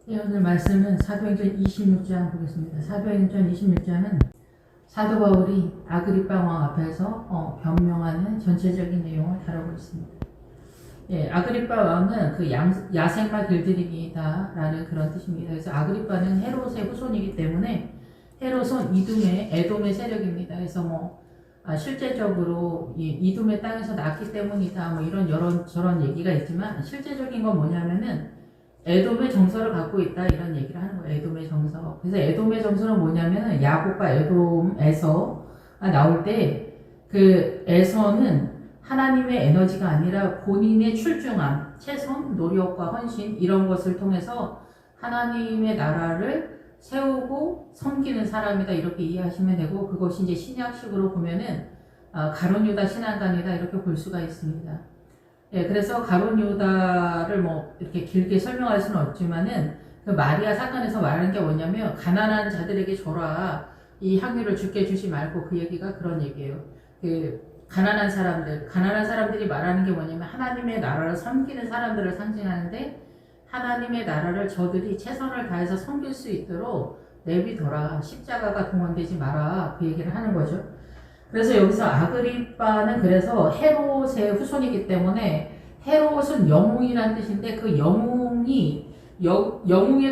네, 오늘 말씀은 사도행전 26장 보겠습니다. 사도행전 26장은 사도 바울이 아그리빠 왕 앞에서 변명하는 전체적인 내용을 다루고 있습니다. 예, 아그리빠 왕은 그 야생마 길들이기다라는 그런 뜻입니다. 그래서 아그리빠는 헤롯의 후손이기 때문에 헤롯은 에돔의 세력입니다. 그래서 실제적으로 이둠의 땅에서 낳기 때문이다. 이런 저런 얘기가 있지만 실제적인 건 뭐냐면은 에돔의 정서를 갖고 있다 이런 얘기를 하는 거예요. 에돔의 정서. 그래서 에돔의 정서는 뭐냐면은 야곱과 에돔에서 나올 때 그 에서는 하나님의 에너지가 아니라 본인의 출중함, 최선, 노력과 헌신 이런 것을 통해서 하나님의 나라를 세우고 섬기는 사람이다 이렇게 이해하시면 되고, 그것이 이제 신약식으로 보면은 가룟 유다 신앙간이다 이렇게 볼 수가 있습니다. 예, 그래서 가룟 유다를 이렇게 길게 설명할 수는 없지만은 그 마리아 사건에서 말하는 게 뭐냐면 가난한 자들에게 줘라, 이 향유를 주께 주지 말고, 그 얘기가 그런 얘기예요. 그 가난한 사람들이 말하는 게 뭐냐면 하나님의 나라를 섬기는 사람들을 상징하는데, 하나님의 나라를 저들이 최선을 다해서 섬길 수 있도록 내비둬라, 십자가가 동원되지 마라, 그 얘기를 하는 거죠. 그래서 여기서 아그리빠는 그래서 헤롯의 후손이기 때문에, 헤롯은 영웅이란 뜻인데 그 영웅의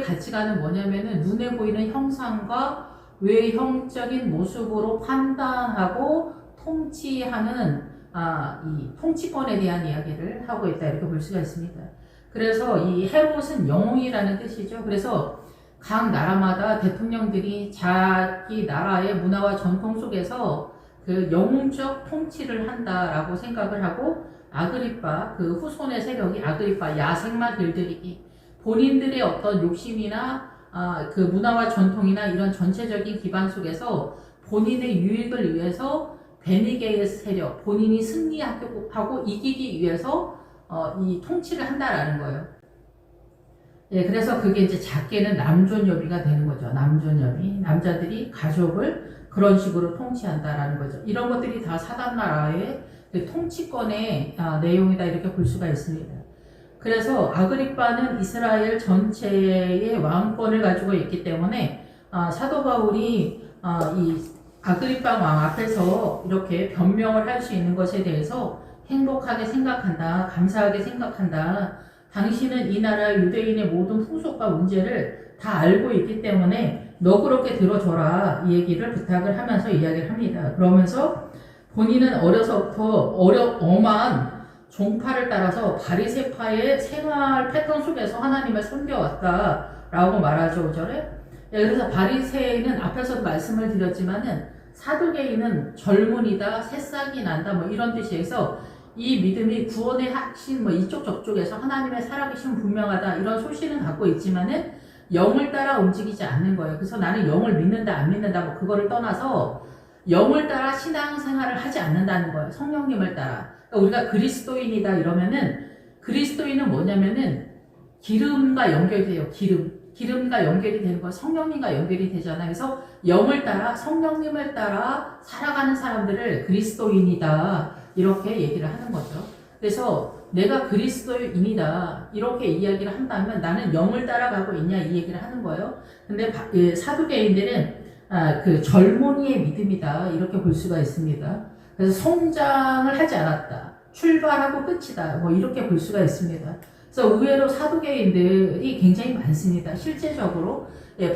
가치관은 뭐냐면은 눈에 보이는 형상과 외형적인 모습으로 판단하고 통치하는 이 통치권에 대한 이야기를 하고 있다 이렇게 볼 수가 있습니다. 그래서 이 헤롯은 영웅이라는 뜻이죠. 그래서 각 나라마다 대통령들이 자기 나라의 문화와 전통 속에서 그 영웅적 통치를 한다라고 생각을 하고, 아그리빠 그 후손의 세력이 아그리빠 야생마 길들이기, 본인들의 어떤 욕심이나 그 문화와 전통이나 이런 전체적인 기반 속에서 본인의 유익을 위해서 베니게의 세력, 본인이 승리하고 이기기 위해서 이 통치를 한다라는 거예요. 예, 그래서 그게 이제 작게는 남존여비가 되는 거죠. 남존여비, 남자들이 가족을 그런 식으로 통치한다라는 거죠. 이런 것들이 다 사단나라의 그 통치권의 내용이다 이렇게 볼 수가 있습니다. 그래서 아그리빠는 이스라엘 전체의 왕권을 가지고 있기 때문에 사도 바울이 이 아그리빠 왕 앞에서 이렇게 변명을 할 수 있는 것에 대해서 행복하게 생각한다, 감사하게 생각한다. 당신은 이 나라 유대인의 모든 풍속과 문제를 다 알고 있기 때문에 너그럽게 들어줘라, 이 얘기를 부탁을 하면서 이야기를 합니다. 그러면서 본인은 어려서부터 엄한 종파를 따라서 바리새파의 생활 패턴 속에서 하나님을 섬겨왔다라고 말하죠, 5절에. 그래서 바리새인은 앞에서도 말씀을 드렸지만은 사두개인은 젊은이다, 새싹이 난다 이런 뜻이어서 이 믿음이 구원의 핵심 이쪽 저쪽에서 하나님의 살아계심 분명하다 이런 소신은 갖고 있지만은 영을 따라 움직이지 않는 거예요. 그래서 나는 영을 믿는다 안 믿는다 그거를 떠나서 영을 따라 신앙생활을 하지 않는다는 거예요. 성령님을 따라. 그러니까 우리가 그리스도인이다 이러면은, 그리스도인은 뭐냐면은 기름과 연결이 돼요. 기름과 연결이 되는 거, 성령님과 연결이 되잖아요. 그래서 영을 따라 성령님을 따라 살아가는 사람들을 그리스도인이다 이렇게 얘기를 하는 거죠. 그래서 내가 그리스도인이다 이렇게 이야기를 한다면 나는 영을 따라가고 있냐 이 얘기를 하는 거예요. 근데 사두개인들은 그 젊은이의 믿음이다 이렇게 볼 수가 있습니다. 그래서 성장을 하지 않았다, 출발하고 끝이다 이렇게 볼 수가 있습니다. 그래서 의외로 사두개인들이 굉장히 많습니다. 실제적으로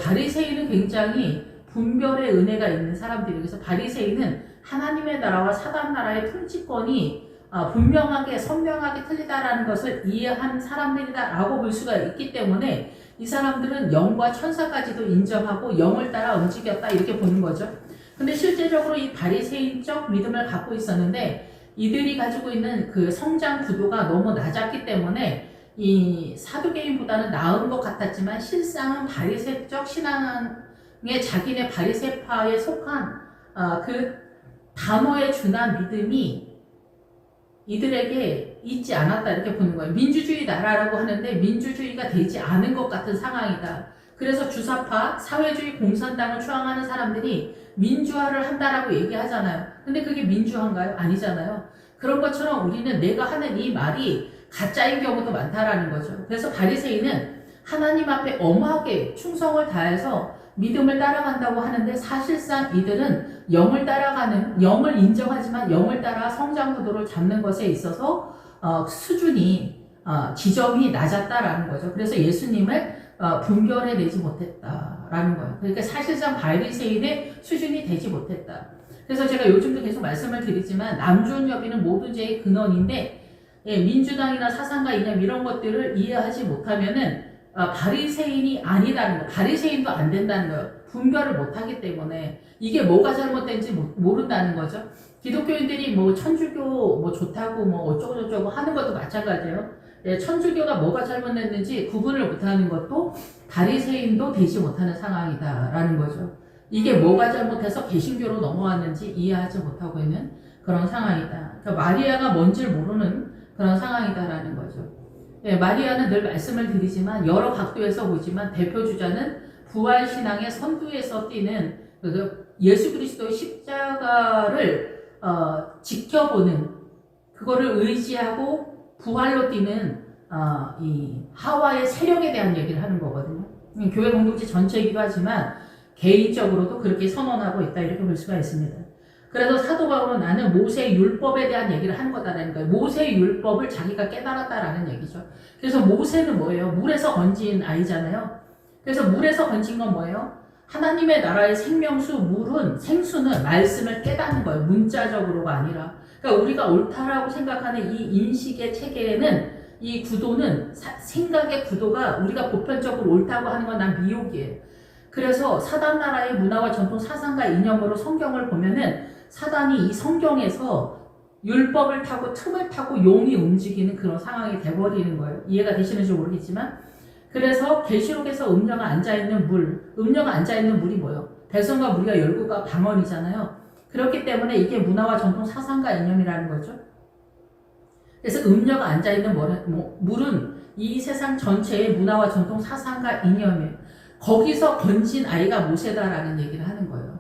바리새인은 굉장히 분별의 은혜가 있는 사람들이고, 그래서 바리새인은 하나님의 나라와 사단 나라의 통치권이 분명하게 선명하게 틀리다라는 것을 이해한 사람들이다라고 볼 수가 있기 때문에 이 사람들은 영과 천사까지도 인정하고 영을 따라 움직였다 이렇게 보는 거죠. 근데 실제적으로 이 바리새인적 믿음을 갖고 있었는데 이들이 가지고 있는 그 성장 구도가 너무 낮았기 때문에 이 사두개인보다는 나은 것 같았지만 실상은 바리새적 신앙에 자기네 바리새파에 속한 그 단어에 준한 믿음이 이들에게 있지 않았다 이렇게 보는 거예요. 민주주의 나라라고 하는데 민주주의가 되지 않은 것 같은 상황이다. 그래서 주사파, 사회주의 공산당을 추앙하는 사람들이 민주화를 한다라고 얘기하잖아요. 근데 그게 민주화인가요? 아니잖아요. 그런 것처럼 우리는 내가 하는 이 말이 가짜인 경우도 많다라는 거죠. 그래서 바리새인은 하나님 앞에 엄하게 충성을 다해서 믿음을 따라간다고 하는데 사실상 이들은 영을 인정하지만 영을 따라 성장 구도를 잡는 것에 있어서 수준이 지점이 낮았다라는 거죠. 그래서 예수님을 분별해내지 못했다라는 거예요. 그러니까 사실상 바리새인의 수준이 되지 못했다. 그래서 제가 요즘도 계속 말씀을 드리지만 남존여비는 모든 죄의 근원인데 민주당이나 사상가 이념 이런 것들을 이해하지 못하면은 바리새인이 아니라는 거, 바리새인도 안 된다는 거예요. 분별을 못하기 때문에 이게 뭐가 잘못된지 모른다는 거죠. 기독교인들이 뭐 천주교 뭐 좋다고 뭐 어쩌고저쩌고 하는 것도 마찬가지예요. 천주교가 뭐가 잘못됐는지 구분을 못하는 것도 바리새인도 되지 못하는 상황이다라는 거죠. 이게 뭐가 잘못해서 개신교로 넘어왔는지 이해하지 못하고 있는 그런 상황이다. 그러니까 마리아가 뭔지를 모르는 그런 상황이다라는 거죠. 마리아는 늘 말씀을 드리지만 여러 각도에서 보지만 대표 주자는 부활신앙의 선두에서 뛰는 예수 그리스도의 십자가를 지켜보는 그거를 의지하고 부활로 뛰는 이 하와의 세력에 대한 얘기를 하는 거거든요. 교회 공동체 전체이기도 하지만 개인적으로도 그렇게 선언하고 있다 이렇게 볼 수가 있습니다. 그래서 사도 바울은 나는 모세의 율법에 대한 얘기를 하는 거다라는 거예요. 모세의 율법을 자기가 깨달았다라는 얘기죠. 그래서 모세는 뭐예요? 물에서 건진 아이잖아요. 그래서 물에서 건진 건 뭐예요? 하나님의 나라의 생수는 말씀을 깨닫는 거예요. 문자적으로가 아니라. 그러니까 우리가 옳다라고 생각하는 이 인식의 체계에는 이 구도는 생각의 구도가 우리가 보편적으로 옳다고 하는 건 난 미혹이에요. 그래서 사단 나라의 문화와 전통 사상과 이념으로 성경을 보면은 사단이 이 성경에서 율법을 타고 틈을 타고 용이 움직이는 그런 상황이 돼버리는 거예요. 이해가 되시는지 모르겠지만 그래서 계시록에서 음녀가 앉아있는 물이 뭐예요? 백성과 무리가 열국과 방언이잖아요. 그렇기 때문에 이게 문화와 전통 사상과 이념이라는 거죠. 그래서 음녀가 앉아있는 물은 이 세상 전체의 문화와 전통 사상과 이념이에요. 거기서 건진 아이가 모세다라는 얘기를 하는 거예요.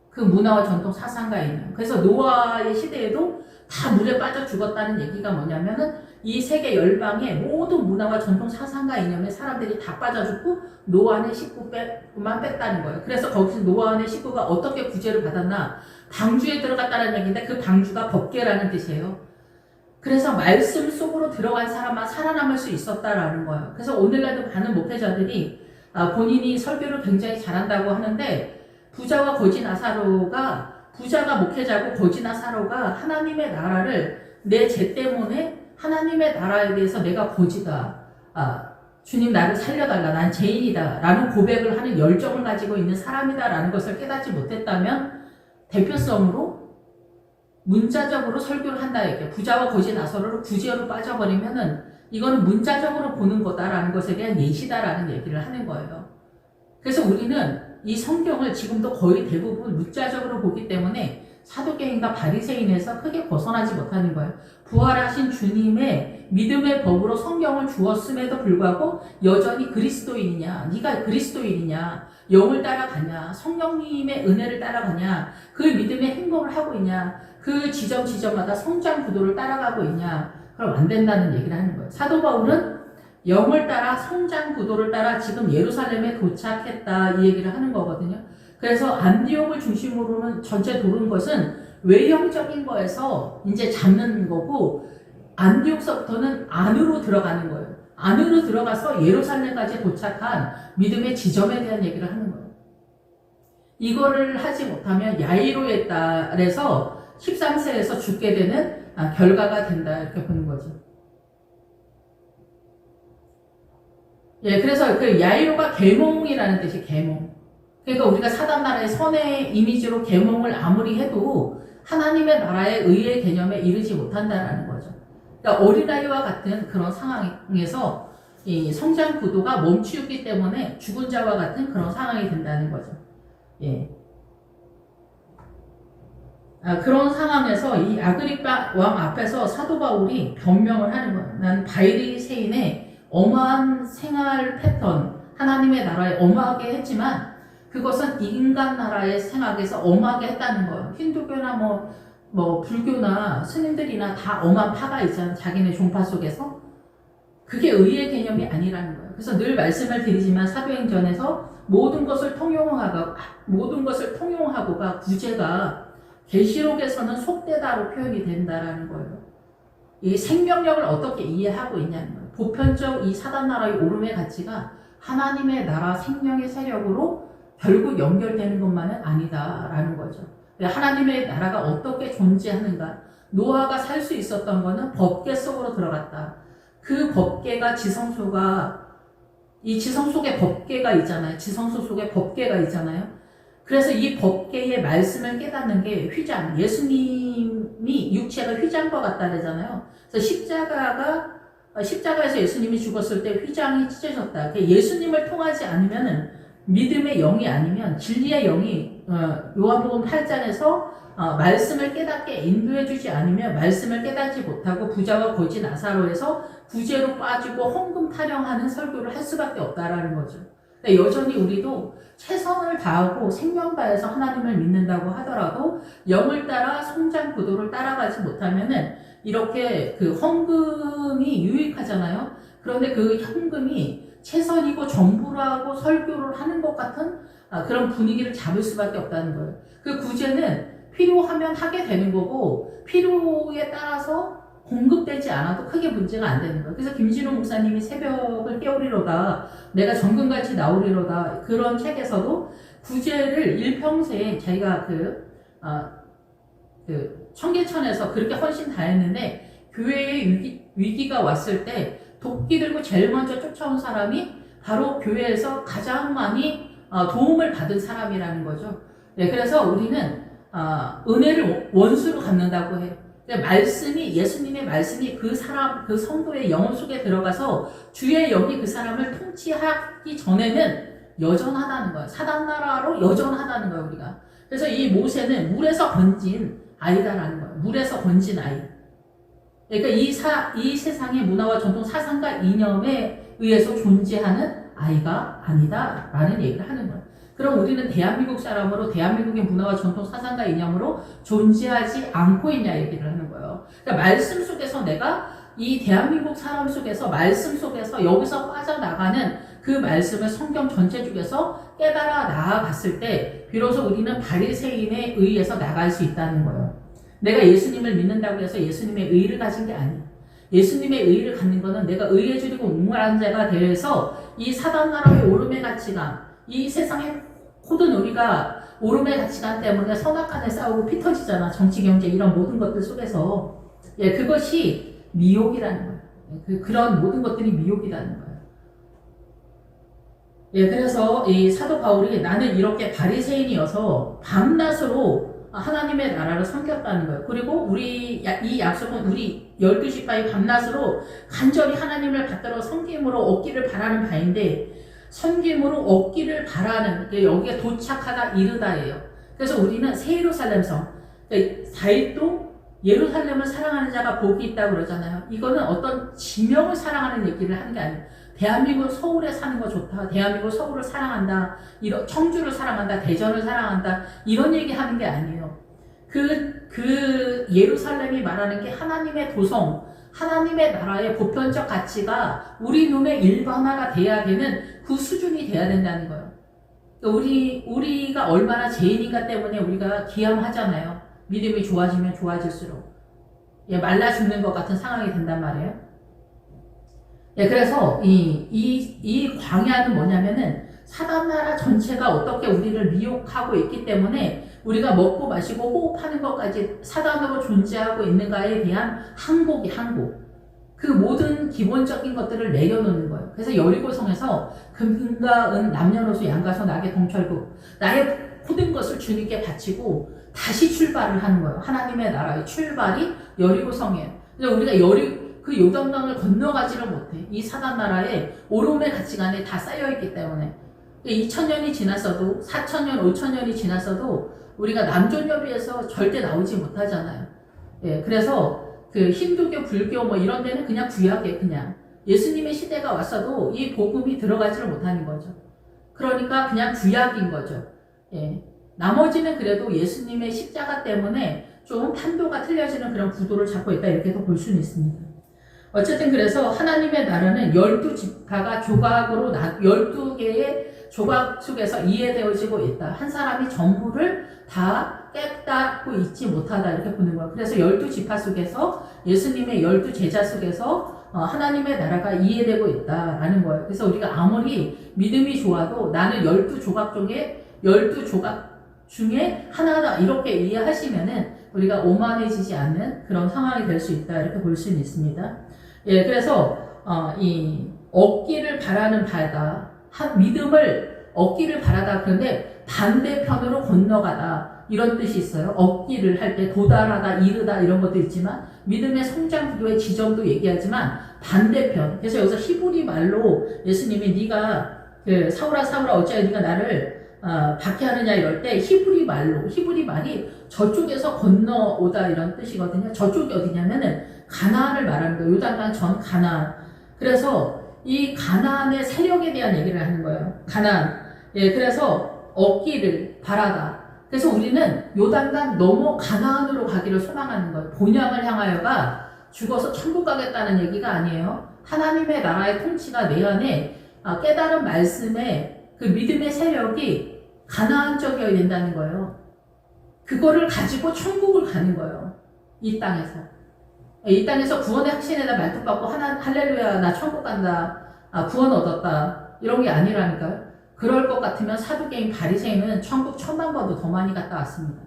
그 문화와 전통 사상과 이념. 그래서 노아의 시대에도 다 물에 빠져 죽었다는 얘기가 뭐냐면은 이 세계 열방의 모든 문화와 전통 사상과 이념에 사람들이 다 빠져 죽고 노아의 식구만 뺐다는 거예요. 그래서 거기서 노아의 식구가 어떻게 구제를 받았나? 방주에 들어갔다는 얘기인데 그 방주가 법궤라는 뜻이에요. 그래서 말씀 속으로 들어간 사람만 살아남을 수 있었다라는 거예요. 그래서 오늘날도 많은 목회자들이 본인이 설교를 굉장히 잘한다고 하는데 부자가 목회자고 거지 나사로가 하나님의 나라를 내 죄 때문에 하나님의 나라에 대해서 내가 거지다. 주님 나를 살려달라. 난 죄인이다. 라는 고백을 하는 열정을 가지고 있는 사람이다. 라는 것을 깨닫지 못했다면 대표성으로 문자적으로 설교를 한다. 이렇게 부자와 거지 나사로를 구제로 빠져버리면은 이거는 문자적으로 보는 거다라는 것에 대한 예시다라는 얘기를 하는 거예요. 그래서 우리는 이 성경을 지금도 거의 대부분 문자적으로 보기 때문에 사두개인과 바리새인에서 크게 벗어나지 못하는 거예요. 부활하신 주님의 믿음의 법으로 성경을 주었음에도 불구하고 여전히 그리스도인이냐, 네가 그리스도인이냐, 영을 따라가냐, 성령님의 은혜를 따라가냐, 그 믿음의 행동을 하고 있냐, 그 지점마다 성장 구도를 따라가고 있냐, 그럼 안 된다는 얘기를 하는 거예요. 사도 바울은 영을 따라 성장 구도를 따라 지금 예루살렘에 도착했다 이 얘기를 하는 거거든요. 그래서 안디옥을 중심으로는 전체 도는 것은 외형적인 거에서 이제 잡는 거고 안디옥서부터는 안으로 들어가는 거예요. 안으로 들어가서 예루살렘까지 도착한 믿음의 지점에 대한 얘기를 하는 거예요. 이거를 하지 못하면 야이로에 따라서 13세에서 죽게 되는 결과가 된다 이렇게 보는 거죠. 그래서 그 야이로가 계몽이라는 뜻이 계몽. 그러니까 우리가 사단나라의 선의 이미지로 계몽을 아무리 해도 하나님의 나라의 의의 개념에 이르지 못한다라는 거죠. 그러니까 어린아이와 같은 그런 상황에서 이 성장 구도가 멈추기 때문에 죽은 자와 같은 그런 상황이 된다는 거죠. 그런 상황에서 이 아그리파 왕 앞에서 사도 바울이 변명을 하는 거예요. 난 바리새인의 엄한 생활 패턴, 하나님의 나라에 엄하게 했지만 그것은 인간 나라의 생각에서 엄하게 했다는 거예요. 힌두교나 뭐 불교나 스님들이나 다 엄한 파가 있잖아요. 자기네 종파 속에서. 그게 의의 개념이 아니라는 거예요. 그래서 늘 말씀을 드리지만 사도행전에서 모든 것을 통용하고가 구제가 계시록에서는 속되다로 표현이 된다라는 거예요. 이 생명력을 어떻게 이해하고 있냐는 거예요. 보편적 이 사단 나라의 오름의 가치가 하나님의 나라 생명의 세력으로 결국 연결되는 것만은 아니다라는 거죠. 하나님의 나라가 어떻게 존재하는가. 노아가 살 수 있었던 거는 법계 속으로 들어갔다. 그 법계가 이 지성 속에 법계가 있잖아요. 지성소 속에 법계가 있잖아요. 그래서 이 법계의 말씀을 깨닫는 게 휘장, 예수님이 육체가 휘장과 같다 그러잖아요. 그래서 십자가에서 예수님이 죽었을 때 휘장이 찢어졌다. 예수님을 통하지 않으면은 믿음의 영이 아니면 진리의 영이 요한복음 8장에서 말씀을 깨닫게 인도해주지 않으면 말씀을 깨닫지 못하고 부자와 거지 나사로에서 구제로 빠지고 헌금 타령하는 설교를 할 수밖에 없다라는 거죠. 여전히 우리도 최선을 다하고 생명 다해서 하나님을 믿는다고 하더라도 영을 따라 성장 구도를 따라가지 못하면은 이렇게 그 헌금이 유익하잖아요. 그런데 그 헌금이 최선이고 전부라고 설교를 하는 것 같은 그런 분위기를 잡을 수밖에 없다는 거예요. 그 구제는 필요하면 하게 되는 거고 필요에 따라서 공급되지 않아도 크게 문제가 안 되는 거예요. 그래서 김진호 목사님이 새벽을 깨우리로다, 내가 정금같이 나오리로다, 그런 책에서도 구제를 일평생 자기가 청계천에서 그렇게 헌신 다 했는데 교회에 위기가 왔을 때 도끼 들고 제일 먼저 쫓아온 사람이 바로 교회에서 가장 많이 도움을 받은 사람이라는 거죠. 네, 그래서 우리는 은혜를 원수로 갚는다고 해요. 말씀이, 예수님의 말씀이 그 성도의 영혼 속에 들어가서 주의 영이 그 사람을 통치하기 전에는 여전하다는 거예요. 사단나라로 여전하다는 거예요, 우리가. 그래서 이 모세는 물에서 건진 아이다라는 거예요. 물에서 건진 아이. 그러니까 이 세상의 문화와 전통 사상과 이념에 의해서 존재하는 아이가 아니다라는 얘기를 하는 거예요. 그럼 우리는 대한민국 사람으로 대한민국의 문화와 전통 사상과 이념으로 존재하지 않고 있냐 얘기를 하는 거예요. 그러니까 말씀 속에서 내가 이 대한민국 사람 속에서 말씀 속에서 여기서 빠져나가는 그 말씀을 성경 전체 중에서 깨달아 나아갔을 때 비로소 우리는 바리새인에 의해서 나갈 수 있다는 거예요. 내가 예수님을 믿는다고 해서 예수님의 의를 가진 게 아니에요. 예수님의 의를 갖는 거는 내가 의에 줄이고 웅활한 자가 되어서 이 사단나라의 오름의 가치관, 이 세상에 모든 우리가 오름의 가치관 때문에 선악간에 싸우고 피 터지잖아. 정치, 경제 이런 모든 것들 속에서 그것이 미혹이라는 거예요. 그런 모든 것들이 미혹이라는 거예요. 그래서 이 사도 바울이 나는 이렇게 바리새인이어서 밤낮으로 하나님의 나라를 섬겼다는 거예요. 그리고 이 약속은 우리 12지파의 밤낮으로 간절히 하나님을 받들어 섬김으로 얻기를 바라는 바인데 섬김으로 얻기를 바라는 여기에 도착하다 이르다예요. 그래서 우리는 새 예루살렘성, 다윗도 예루살렘을 사랑하는 자가 복이 있다고 그러잖아요. 이거는 어떤 지명을 사랑하는 얘기를 하는 게 아니에요. 대한민국 서울에 사는 거 좋다. 대한민국 서울을 사랑한다. 청주를 사랑한다. 대전을 사랑한다. 이런 얘기 하는 게 아니에요. 그 예루살렘이 말하는 게 하나님의 도성, 하나님의 나라의 보편적 가치가 우리 눈에 일반화가 돼야 되는 그 수준이 돼야 된다는 거예요. 우리가 얼마나 죄인인가 때문에 우리가 기함하잖아요. 믿음이 좋아지면 좋아질수록. 말라 죽는 것 같은 상황이 된단 말이에요. 그래서 이 광야는 뭐냐면은 사단나라 전체가 어떻게 우리를 미혹하고 있기 때문에 우리가 먹고 마시고 호흡하는 것까지 사단으로 존재하고 있는가에 대한 항복. 그 모든 기본적인 것들을 내려놓는 거예요. 그래서 여리고성에서 금과 은 남녀노소 양가서 낙의 동철국 나의 모든 것을 주님께 바치고 다시 출발을 하는 거예요. 하나님의 나라의 출발이 여리고성이에요. 그래서 우리가 그 요단강을 건너가지를 못해. 이 사단나라의 오름의 가치관에 다 쌓여있기 때문에 2000년이 지났어도 4000년, 5000년이 지났어도 우리가 남존여비에서 절대 나오지 못하잖아요. 그래서 그 힌두교, 불교 뭐 이런 데는 그냥 구약에 그냥 예수님의 시대가 왔어도 이 복음이 들어가지를 못하는 거죠. 그러니까 그냥 구약인 거죠. 나머지는 그래도 예수님의 십자가 때문에 좀 판도가 틀려지는 그런 구도를 잡고 있다 이렇게도 볼 수는 있습니다. 어쨌든 그래서 하나님의 나라는 12지파가 조각으로 12개의 조각 속에서 이해되어지고 있다. 한 사람이 전부를 다 깨닫고 있지 못하다 이렇게 보는 거예요. 그래서 12지파 속에서 예수님의 12제자 속에서 하나님의 나라가 이해되고 있다라는 거예요. 그래서 우리가 아무리 믿음이 좋아도 나는 12조각 중에 하나다 이렇게 이해하시면은 우리가 오만해지지 않는 그런 상황이 될 수 있다 이렇게 볼 수는 있습니다. 예, 그래서 이 얻기를 바라는 바다, 믿음을 얻기를 바라다 그런데 반대편으로 건너가다 이런 뜻이 있어요. 얻기를 할 때 도달하다, 이르다 이런 것도 있지만 믿음의 성장 구도의 지점도 얘기하지만 반대편. 그래서 여기서 히브리 말로 예수님이 네가 그 사울아 어찌하여 네가 나를 박해하느냐 이럴 때 히브리 말이 저쪽에서 건너오다 이런 뜻이거든요. 저쪽이 어디냐면은 가나안을 말하는 거예요. 요단강 전 가나안. 그래서 이 가나안의 세력에 대한 얘기를 하는 거예요. 가나안. 예, 그래서 얻기를 바라다. 그래서 우리는 요단강 넘어 가나안으로 가기를 소망하는 거예요. 본향을 향하여가 죽어서 천국 가겠다는 얘기가 아니에요. 하나님의 나라의 통치가 내 안에 깨달은 말씀에 그 믿음의 세력이 가나안적이어야 된다는 거예요. 그거를 가지고 천국을 가는 거예요. 이 땅에서. 이 땅에서 구원의 확신에다 말뚝박고 할렐루야 나 천국 간다. 구원 얻었다. 이런 게 아니라니까요. 그럴 것 같으면 사두개인 바리새인은 천국 1000만 번도 더 많이 갔다 왔습니다.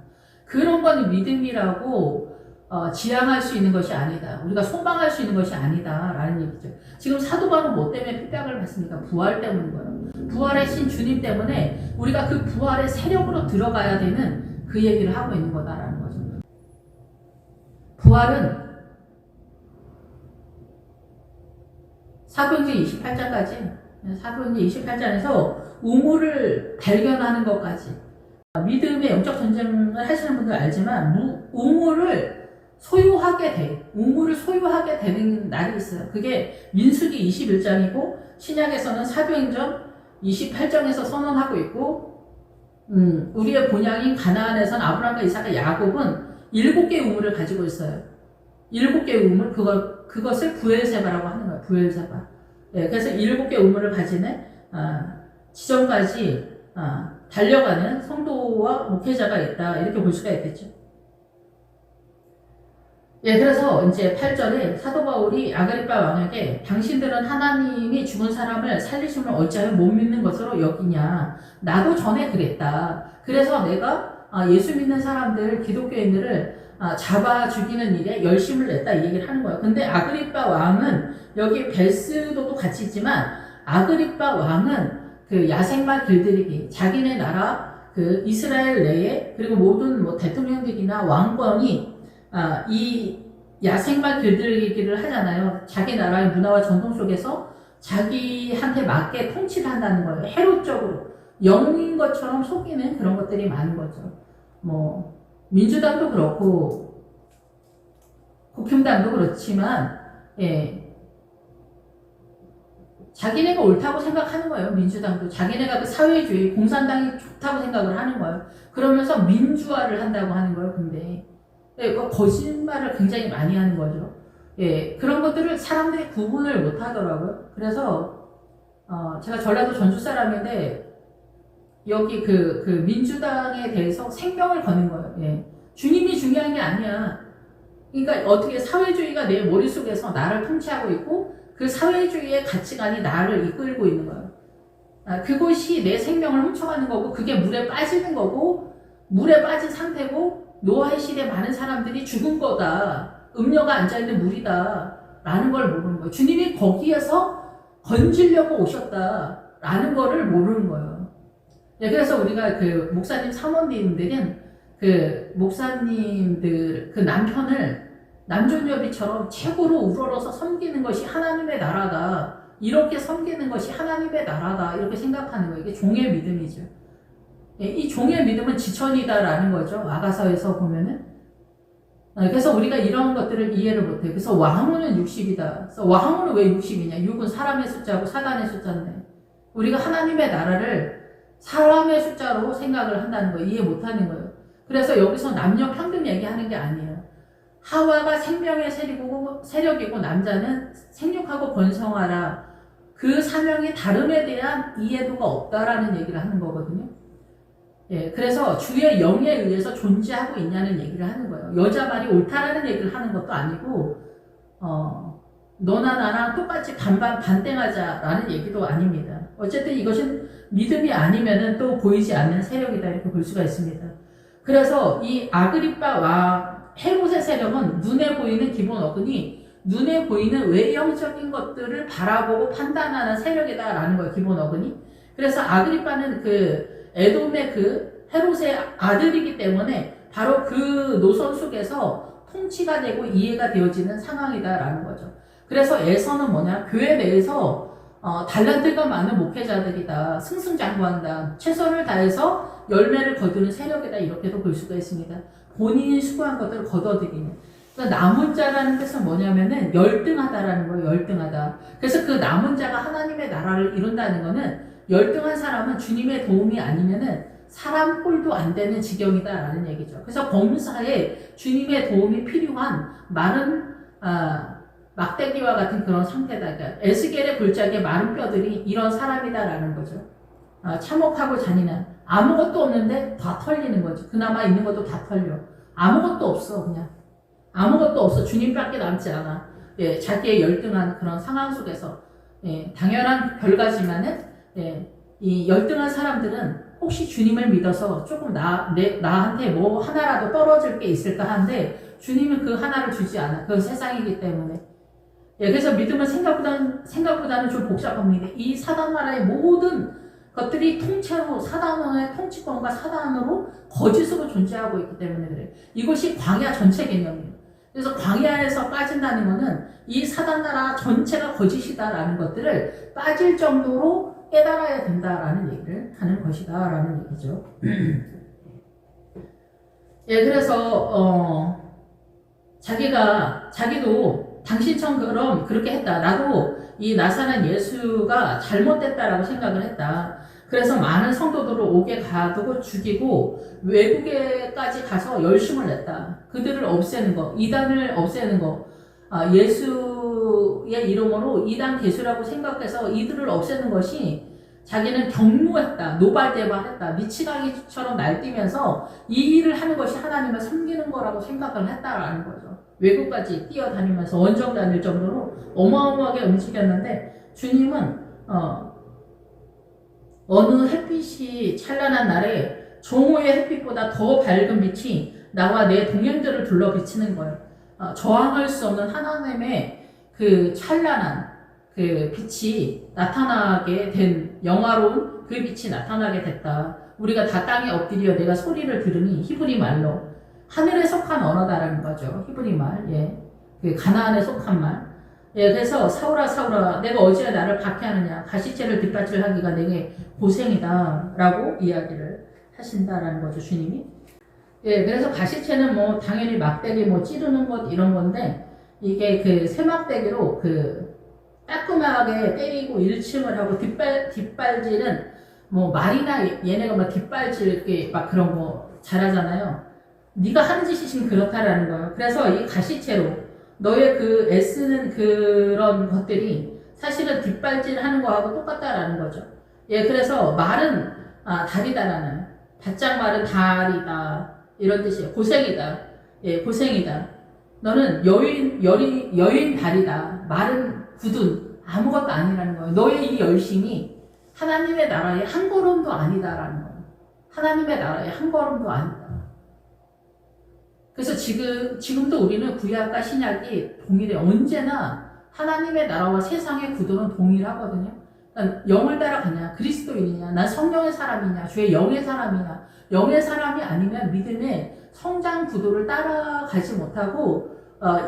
그런 거는 믿음이라고 지향할 수 있는 것이 아니다. 우리가 소망할 수 있는 것이 아니다. 라는 얘기죠. 지금 사도 바울은 뭐 때문에 핍박을 받습니까? 부활 때문인 거예요. 부활의 신 주님 때문에 우리가 그 부활의 세력으로 들어가야 되는 그 얘기를 하고 있는 거다라는 거죠. 부활은 사도행전 28장에서 우물을 발견하는 것까지 믿음의 영적 전쟁을 하시는 분들 알지만 우물을 소유하게 되는 날이 있어요. 그게 민수기 21장이고 신약에서는 사도행전 28장에서 선언하고 있고 우리의 본향인 가나안에서는 아브라함과 이삭과 야곱은 7개의 우물을 가지고 있어요. 7개의 우물 그것을 부엘세바라고 하는 거예요. 부엘세바. 예, 그래서 7개의 우물을 가지는 지점까지 달려가는 성도와 목회자가 있다 이렇게 볼 수가 있겠죠. 예, 그래서 이제 8절에 사도 바울이 아그리빠 왕에게 당신들은 하나님이 죽은 사람을 살리심을 어찌하여 못 믿는 것으로 여기냐. 나도 전에 그랬다. 그래서 내가 예수 믿는 사람들, 기독교인들을 잡아 죽이는 일에 열심을 냈다 이 얘기를 하는 거예요. 근데 아그리빠 왕은 여기 벨스도도 같이 있지만 아그리빠 왕은 그 야생마 길들이기, 자기네 나라 그 이스라엘 내에 그리고 모든 뭐 대통령들이나 왕권이 이 야생마 길들이기를 하잖아요. 자기 나라의 문화와 전통 속에서 자기한테 맞게 통치를 한다는 거예요. 해로적으로 영인 것처럼 속이는 그런 것들이 많은 거죠. 뭐 민주당도 그렇고 국힘당도 그렇지만 자기네가 옳다고 생각하는 거예요. 민주당도 자기네가 그 사회주의 공산당이 좋다고 생각을 하는 거예요. 그러면서 민주화를 한다고 하는 거예요. 근데 거짓말을 굉장히 많이 하는 거죠. 그런 것들을 사람들이 구분을 못 하더라고요. 그래서 제가 전라도 전주 사람인데 여기 그 민주당에 대해서 생명을 거는 거예요. 주님이 중요한 게 아니야. 그러니까 어떻게 사회주의가 내 머릿속에서 나를 통치하고 있고 그 사회주의의 가치관이 나를 이끌고 있는 거예요. 그것이 내 생명을 훔쳐가는 거고 그게 물에 빠지는 거고 물에 빠진 상태고 노아의 시대에 많은 사람들이 죽은 거다. 음료가 앉아있는 물이다. 라는 걸 모르는 거예요. 주님이 거기에서 건지려고 오셨다. 라는 거를 모르는 거예요. 그래서 우리가 그 목사님 사모님들은 그 목사님들 그 남편을 남존여비처럼 최고로 우러러서 섬기는 것이 하나님의 나라다. 이렇게 섬기는 것이 하나님의 나라다. 이렇게 생각하는 거예요. 이게 종의 믿음이죠. 이 종의 믿음은 지천이다라는 거죠. 아가서에서 보면은. 그래서 우리가 이런 것들을 이해를 못해요. 그래서 왕후는 60이다. 그래서 왕후는 왜 60이냐? 6은 사람의 숫자고 사단의 숫자인데 우리가 하나님의 나라를 사람의 숫자로 생각을 한다는 거예요. 이해 못하는 거예요. 그래서 여기서 남녀 평등 얘기하는 게 아니에요. 하와가 생명의 세리고 세력이고 남자는 생육하고 번성하라. 그 사명이 다름에 대한 이해도가 없다라는 얘기를 하는 거거든요. 예, 그래서 주의 영에 의해서 존재하고 있냐는 얘기를 하는 거예요. 여자 말이 옳다라는 얘기를 하는 것도 아니고, 너나 나랑 똑같이 반땡하자라는 얘기도 아닙니다. 어쨌든 이것은 믿음이 아니면은 또 보이지 않는 세력이다 이렇게 볼 수가 있습니다. 그래서 이 아그리빠와 헤롯의 세력은 눈에 보이는 기본 어근이 눈에 보이는 외형적인 것들을 바라보고 판단하는 세력이다라는 거예요. 기본 어근이. 그래서 아그리빠는 그 에돔의 그 헤롯의 아들이기 때문에 바로 그 노선 속에서 통치가 되고 이해가 되어지는 상황이다라는 거죠. 그래서 에서는 뭐냐? 교회 내에서 달란트가 많은 목회자들이다. 승승장구한다. 최선을 다해서 열매를 거두는 세력이다. 이렇게도 볼 수가 있습니다. 본인이 수고한 것들을 거둬들이는. 그러니까 남은 자라는 뜻은 뭐냐면은 열등하다라는 거예요. 열등하다. 그래서 그 남은 자가 하나님의 나라를 이룬다는 거는 열등한 사람은 주님의 도움이 아니면은 사람 꼴도 안 되는 지경이다라는 얘기죠. 그래서 범사에 주님의 도움이 필요한 마른 막대기와 같은 그런 상태다. 그러니까 에스겔의 골짜기에 마른 뼈들이 이런 사람이다라는 거죠. 참혹하고 잔인한 아무것도 없는데 다 털리는 거죠. 그나마 있는 것도 다 털려. 아무것도 없어. 그냥 아무것도 없어. 주님밖에 남지 않아. 예, 자기의 열등한 그런 상황 속에서 예, 당연한 결과지만은 예, 이 열등한 사람들은 혹시 주님을 믿어서 조금 나한테 뭐 하나라도 떨어질 게 있을까 하는데 주님은 그 하나를 주지 않아. 그건 세상이기 때문에. 예, 그래서 믿음은 생각보다는 좀 복잡합니다. 이 사단 나라의 모든 것들이 통째로 사단의 통치권과 사단으로 거짓으로 존재하고 있기 때문에 그래요. 이것이 광야 전체 개념이에요. 그래서 광야에서 빠진다는 것은 이 사단 나라 전체가 거짓이다라는 것들을 빠질 정도로 깨달아야 된다라는 얘기를 하는 것이다라는 얘기죠. 예, 그래서 자기도 당신처럼 그렇게 했다. 나도 이 나사렛 예수가 잘못됐다라고 생각을 했다. 그래서 많은 성도들을 옥에 가두고 죽이고 외국에까지 가서 열심을 냈다. 그들을 없애는 거, 이단을 없애는 거, 예수의 이름으로 이단 개수라고 생각해서 이들을 없애는 것이 자기는 경무했다, 노발대발했다, 미치광이처럼 날뛰면서 이 일을 하는 것이 하나님을 섬기는 거라고 생각을 했다라는 거죠. 외국까지 뛰어다니면서 원정 다닐 정도로 어마어마하게 움직였는데 주님은 어느 햇빛이 찬란한 날에 정오의 햇빛보다 더 밝은 빛이 나와 내 동행들을 둘러 비치는 거예요. 저항할 수 없는 하나님의 그 찬란한 그 빛이 나타나게 된 영화로운 그 빛이 나타나게 됐다. 우리가 다 땅에 엎드려 내가 소리를 들으니 히브리 말로 하늘에 속한 언어다라는 거죠. 히브리 말, 예, 그 가나안에 속한 말. 예, 그래서 사울아 사울아 내가 어찌 나를 박해하느냐 가시체를 뒷받침하기가 내게 고생이다라고 이야기를 하신다라는 거죠. 주님이. 예, 그래서 가시체는 뭐 당연히 막대기 뭐 찌르는 것 이런 건데 이게 그 쇠막대기로 그 따끔하게 때리고 일침을 하고 뒷발질은 뭐 말이나 얘네가 막 뒷발질 이렇게 막 그런 거 잘하잖아요. 네가 하는 짓이 지금 그렇다라는 거예요. 그래서 이 가시체로 너의 그 애쓰는 그런 것들이 사실은 뒷발질 하는 거하고 똑같다라는 거죠. 예, 그래서 말은 다리다라는 바짝 말은 다리다 이런 뜻이에요. 고생이다. 예, 고생이다. 너는 여인 다리다. 말은 굳은 아무것도 아니라는 거예요. 너의 이 열심이 하나님의 나라의 한 걸음도 아니다라는 거예요. 하나님의 나라의 한 걸음도 아니다. 그래서 지금도 우리는 구약과 신약이 동일해. 언제나 하나님의 나라와 세상의 구도는 동일하거든요. 그러니까 영을 따라가냐, 그리스도인이냐, 난 성령의 사람이냐, 주의 영의 사람이냐, 영의 사람이 아니면 믿음의 성장 구도를 따라가지 못하고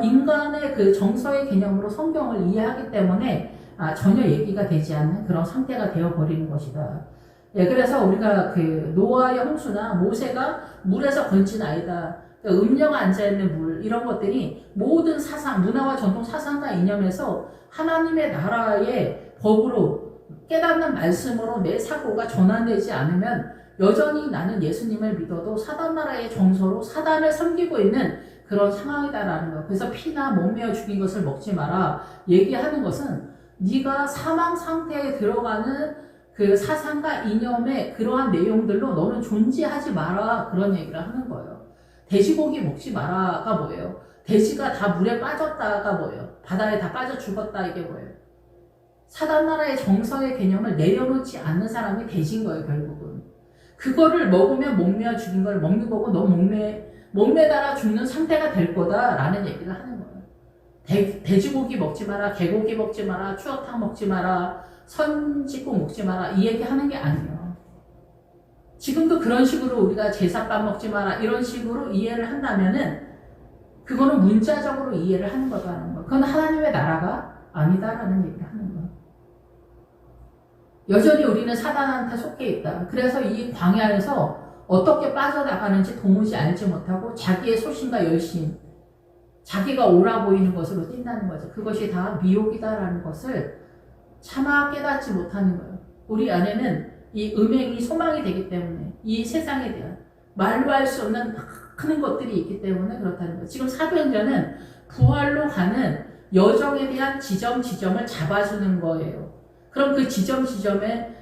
인간의 그 정서의 개념으로 성경을 이해하기 때문에 전혀 얘기가 되지 않는 그런 상태가 되어버리는 것이다. 예, 그래서 우리가 그 노아의 홍수나 모세가 물에서 건진 아이다. 음녀가 앉아있는 물 이런 것들이 모든 사상, 문화와 전통 사상과 이념에서 하나님의 나라의 법으로 깨닫는 말씀으로 내 사고가 전환되지 않으면 여전히 나는 예수님을 믿어도 사단 나라의 정서로 사단을 섬기고 있는 그런 상황이다라는 거. 그래서 피나 몸매어 죽인 것을 먹지 마라 얘기하는 것은 네가 사망 상태에 들어가는 그 사상과 이념의 그러한 내용들로 너는 존재하지 마라 그런 얘기를 하는 거예요. 돼지고기 먹지 마라가 뭐예요? 돼지가 다 물에 빠졌다가 뭐예요? 바다에 다 빠져 죽었다 이게 뭐예요? 사단 나라의 정서의 개념을 내려놓지 않는 사람이 돼지인 거예요 결국은. 그거를 먹으면 목매어 죽인 걸 먹는 거고 너 목매달아 죽는 상태가 될 거다라는 얘기를 하는 거예요. 돼지고기 먹지 마라, 개고기 먹지 마라, 추어탕 먹지 마라, 선짓국 먹지 마라 이 얘기 하는 게 아니에요. 지금도 그런 식으로 우리가 제사밥 먹지 마라 이런 식으로 이해를 한다면은 그거는 문자적으로 이해를 하는 거다라는 거. 그건 하나님의 나라가 아니다라는 얘기를 하는 거예요. 여전히 우리는 사단한테 속해 있다. 그래서 이 광야에서 어떻게 빠져나가는지 도무지 알지 못하고 자기의 소신과 열심, 자기가 옳아 보이는 것으로 뛴다는 거죠. 그것이 다 미혹이다라는 것을 차마 깨닫지 못하는 거예요. 우리 안에는 이 음행이 소망이 되기 때문에 이 세상에 대한 말로 할 수 없는 큰 것들이 있기 때문에 그렇다는 거예요. 지금 사도행전은 부활로 가는 여정에 대한 지점을 잡아주는 거예요. 그럼 그 지점에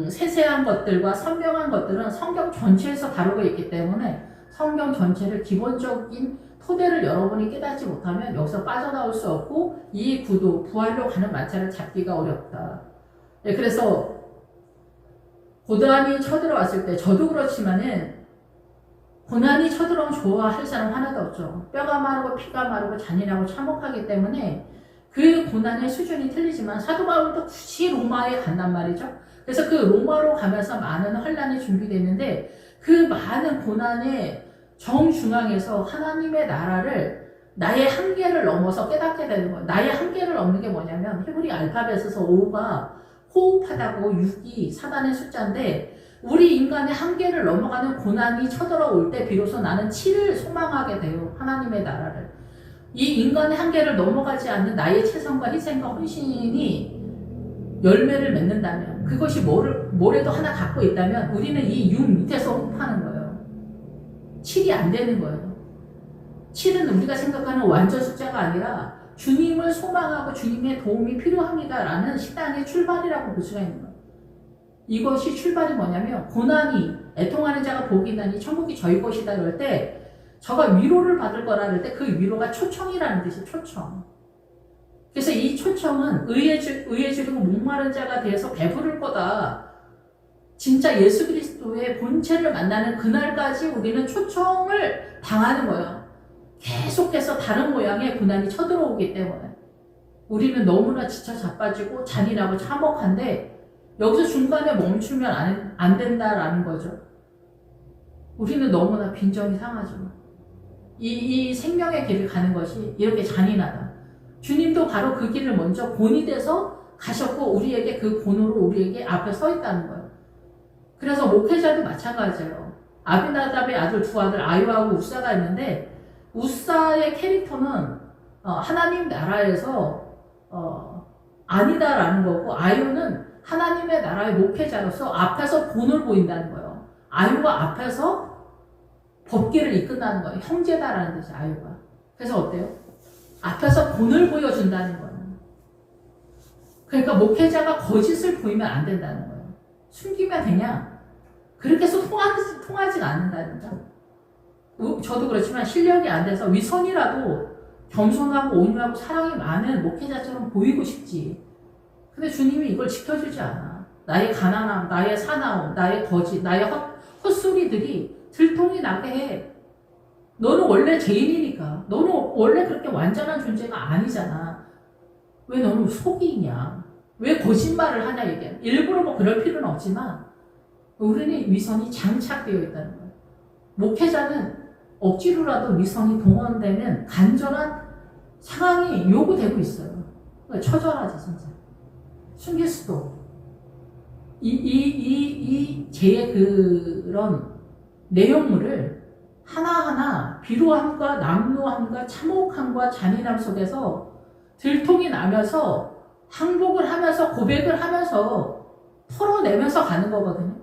세세한 것들과 선명한 것들은 성경 전체에서 다루고 있기 때문에 성경 전체를 기본적인 토대를 여러분이 깨닫지 못하면 여기서 빠져나올 수 없고 이 구도, 부활로 가는 마차를 잡기가 어렵다. 그래서 고난이 쳐들어왔을 때 저도 그렇지만은 고난이 쳐들어오면 좋아할 사람 하나도 없죠. 뼈가 마르고 피가 마르고 잔인하고 참혹하기 때문에 그 고난의 수준이 틀리지만 사도 바울도 굳이 로마에 간단 말이죠. 그래서 그 로마로 가면서 많은 환란이 준비됐는데 그 많은 고난의 정중앙에서 하나님의 나라를 나의 한계를 넘어서 깨닫게 되는 거예요. 나의 한계를 넘는 게 뭐냐면 히브리 알파벳에서 5가 호흡하다고 6이 사단의 숫자인데 우리 인간의 한계를 넘어가는 고난이 쳐들어올 때 비로소 나는 7을 소망하게 돼요. 하나님의 나라를. 이 인간의 한계를 넘어가지 않는 나의 최선과 희생과 헌신이 열매를 맺는다면 그것이 뭐래도 하나 갖고 있다면 우리는 이 6 밑에서 호흡하는 거예요. 7이 안 되는 거예요. 7은 우리가 생각하는 완전 숫자가 아니라 주님을 소망하고 주님의 도움이 필요합니다라는 신앙의 출발이라고 볼 수가 있는 거예요. 이것이 출발이 뭐냐면 고난이 애통하는 자가 복이 있나니 천국이 저희 것이다 그럴 때 저가 위로를 받을 거라 그럴 때 그 위로가 초청이라는 뜻이에요. 초청. 그래서 이 초청은 의에 주리고 목마른 자가 되어서 배부를 거다. 진짜 예수 그리스도의 본체를 만나는 그날까지 우리는 초청을 당하는 거예요. 계속해서 다른 모양의 고난이 쳐들어오기 때문에 우리는 너무나 지쳐 자빠지고 잔인하고 참혹한데 여기서 중간에 멈추면 안 된다라는 거죠. 우리는 너무나 빈정이 상하죠. 이 생명의 길을 가는 것이 이렇게 잔인하다. 주님도 바로 그 길을 먼저 본이 돼서 가셨고 우리에게 그 본으로 우리에게 앞에 서 있다는 거예요. 그래서 목회자도 마찬가지예요. 아비나답의 아들 두 아들 아유하고 우사가 있는데 우사의 캐릭터는 하나님 나라에서 아니다라는 거고 아유는 하나님의 나라의 목회자로서 앞에서 본을 보인다는 거예요. 아유가 앞에서 법계를 이끈다는 거예요. 형제다라는 뜻이 아유가. 그래서 어때요? 앞에서 본을 보여준다는 거예요. 그러니까 목회자가 거짓을 보이면 안 된다는 거예요. 숨기면 되냐? 그렇게 해서 통하지가 않는다니까. 저도 그렇지만 실력이 안 돼서 위선이라도 겸손하고 온유하고 사랑이 많은 목회자처럼 보이고 싶지. 근데 주님이 이걸 지켜주지 않아. 나의 가난함, 나의 사나움, 나의 거짓, 나의 헛소리들이 들통이 나게 해. 너는 원래 죄인이니까. 너는 원래 그렇게 완전한 존재가 아니잖아. 왜 너는 속이냐? 왜 거짓말을 하냐 이게. 일부러 뭐 그럴 필요는 없지만 우리는 위선이 장착되어 있다는 거예요. 목회자는 억지로라도 위선이 동원되면 간절한 상황이 요구되고 있어요. 그러니까 처절하지 진짜. 숨길 수도. 이 죄의 그런 내용물을 하나하나 비루함과 남루함과 참혹함과 잔인함 속에서 들통이 나면서 항복을 하면서 고백을 하면서 털어내면서 가는 거거든요.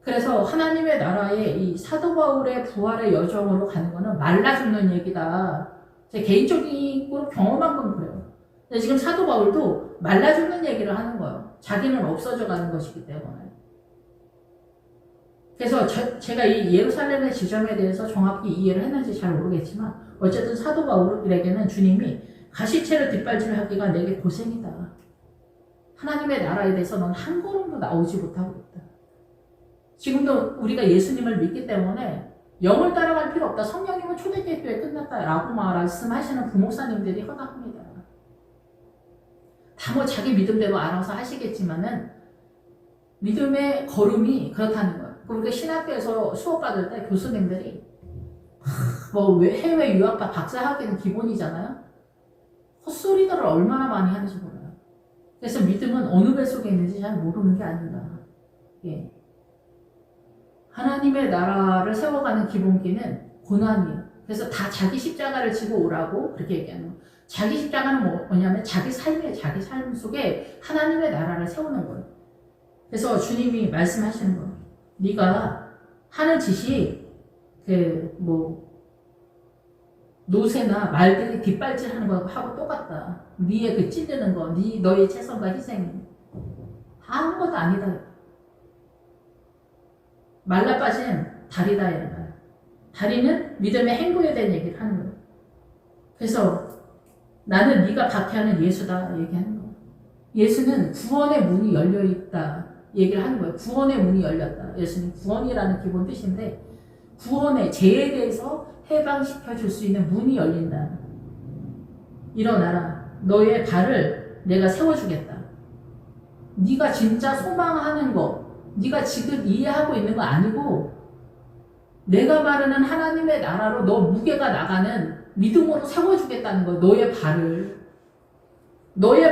그래서 하나님의 나라에 이 사도 바울의 부활의 여정으로 가는 거는 말라 죽는 얘기다. 제 개인적으로 경험한 건 그래요. 근데 지금 사도 바울도 말라 죽는 얘기를 하는 거예요. 자기는 없어져 가는 것이기 때문에. 그래서 제가 이 예루살렘의 지점에 대해서 정확히 이해를 했는지 잘 모르겠지만 어쨌든 사도 바울에게는 주님이 가시체를 뒷발질하기가 내게 고생이다. 하나님의 나라에 대해서 넌 한 걸음도 나오지 못하고 있다. 지금도 우리가 예수님을 믿기 때문에 영을 따라갈 필요 없다. 성령님은 초대교회 끝났다라고 말씀하시는 부목사님들이 허다합니다. 다 뭐 자기 믿음대로 알아서 하시겠지만은 믿음의 걸음이 그렇다는 거예요. 그러니까 신학교에서 수업받을 때 교수님들이 뭐 해외 유학파 박사학위는 기본이잖아요. 헛소리들을 얼마나 많이 하는지 몰라요. 그래서 믿음은 어느 배 속에 있는지 잘 모르는 게 아닌가. 예. 하나님의 나라를 세워가는 기본기는 고난이에요. 그래서 다 자기 십자가를 지고 오라고 그렇게 얘기하는 거예요. 자기 십자가는 뭐냐면 자기 삶 속에 하나님의 나라를 세우는 거예요. 그래서 주님이 말씀하시는 거예요. 네가 하는 짓이 노새나 말들이 뒷발질하는 거하고 똑같다. 네의 그 찌르는 거, 너의 최선과 희생이 아무것도 아니다. 말라빠진 다리다 이런 거야. 다리는 믿음의 행보에 대한 얘기를 하는 거예요. 그래서 나는 네가 박해하는 예수다 얘기하는 거예요. 예수는 구원의 문이 열려 있다 얘기를 하는 거예요. 구원의 문이 열렸다. 예수는 구원이라는 기본 뜻인데 구원의 죄에 대해서 해방시켜 줄 수 있는 문이 열린다. 일어나라. 너의 발을 내가 세워주겠다. 네가 진짜 소망하는 거, 네가 지금 이해하고 있는 거 아니고 내가 말하는 하나님의 나라로 너 무게가 나가는 믿음으로 세워주겠다는 거. 너의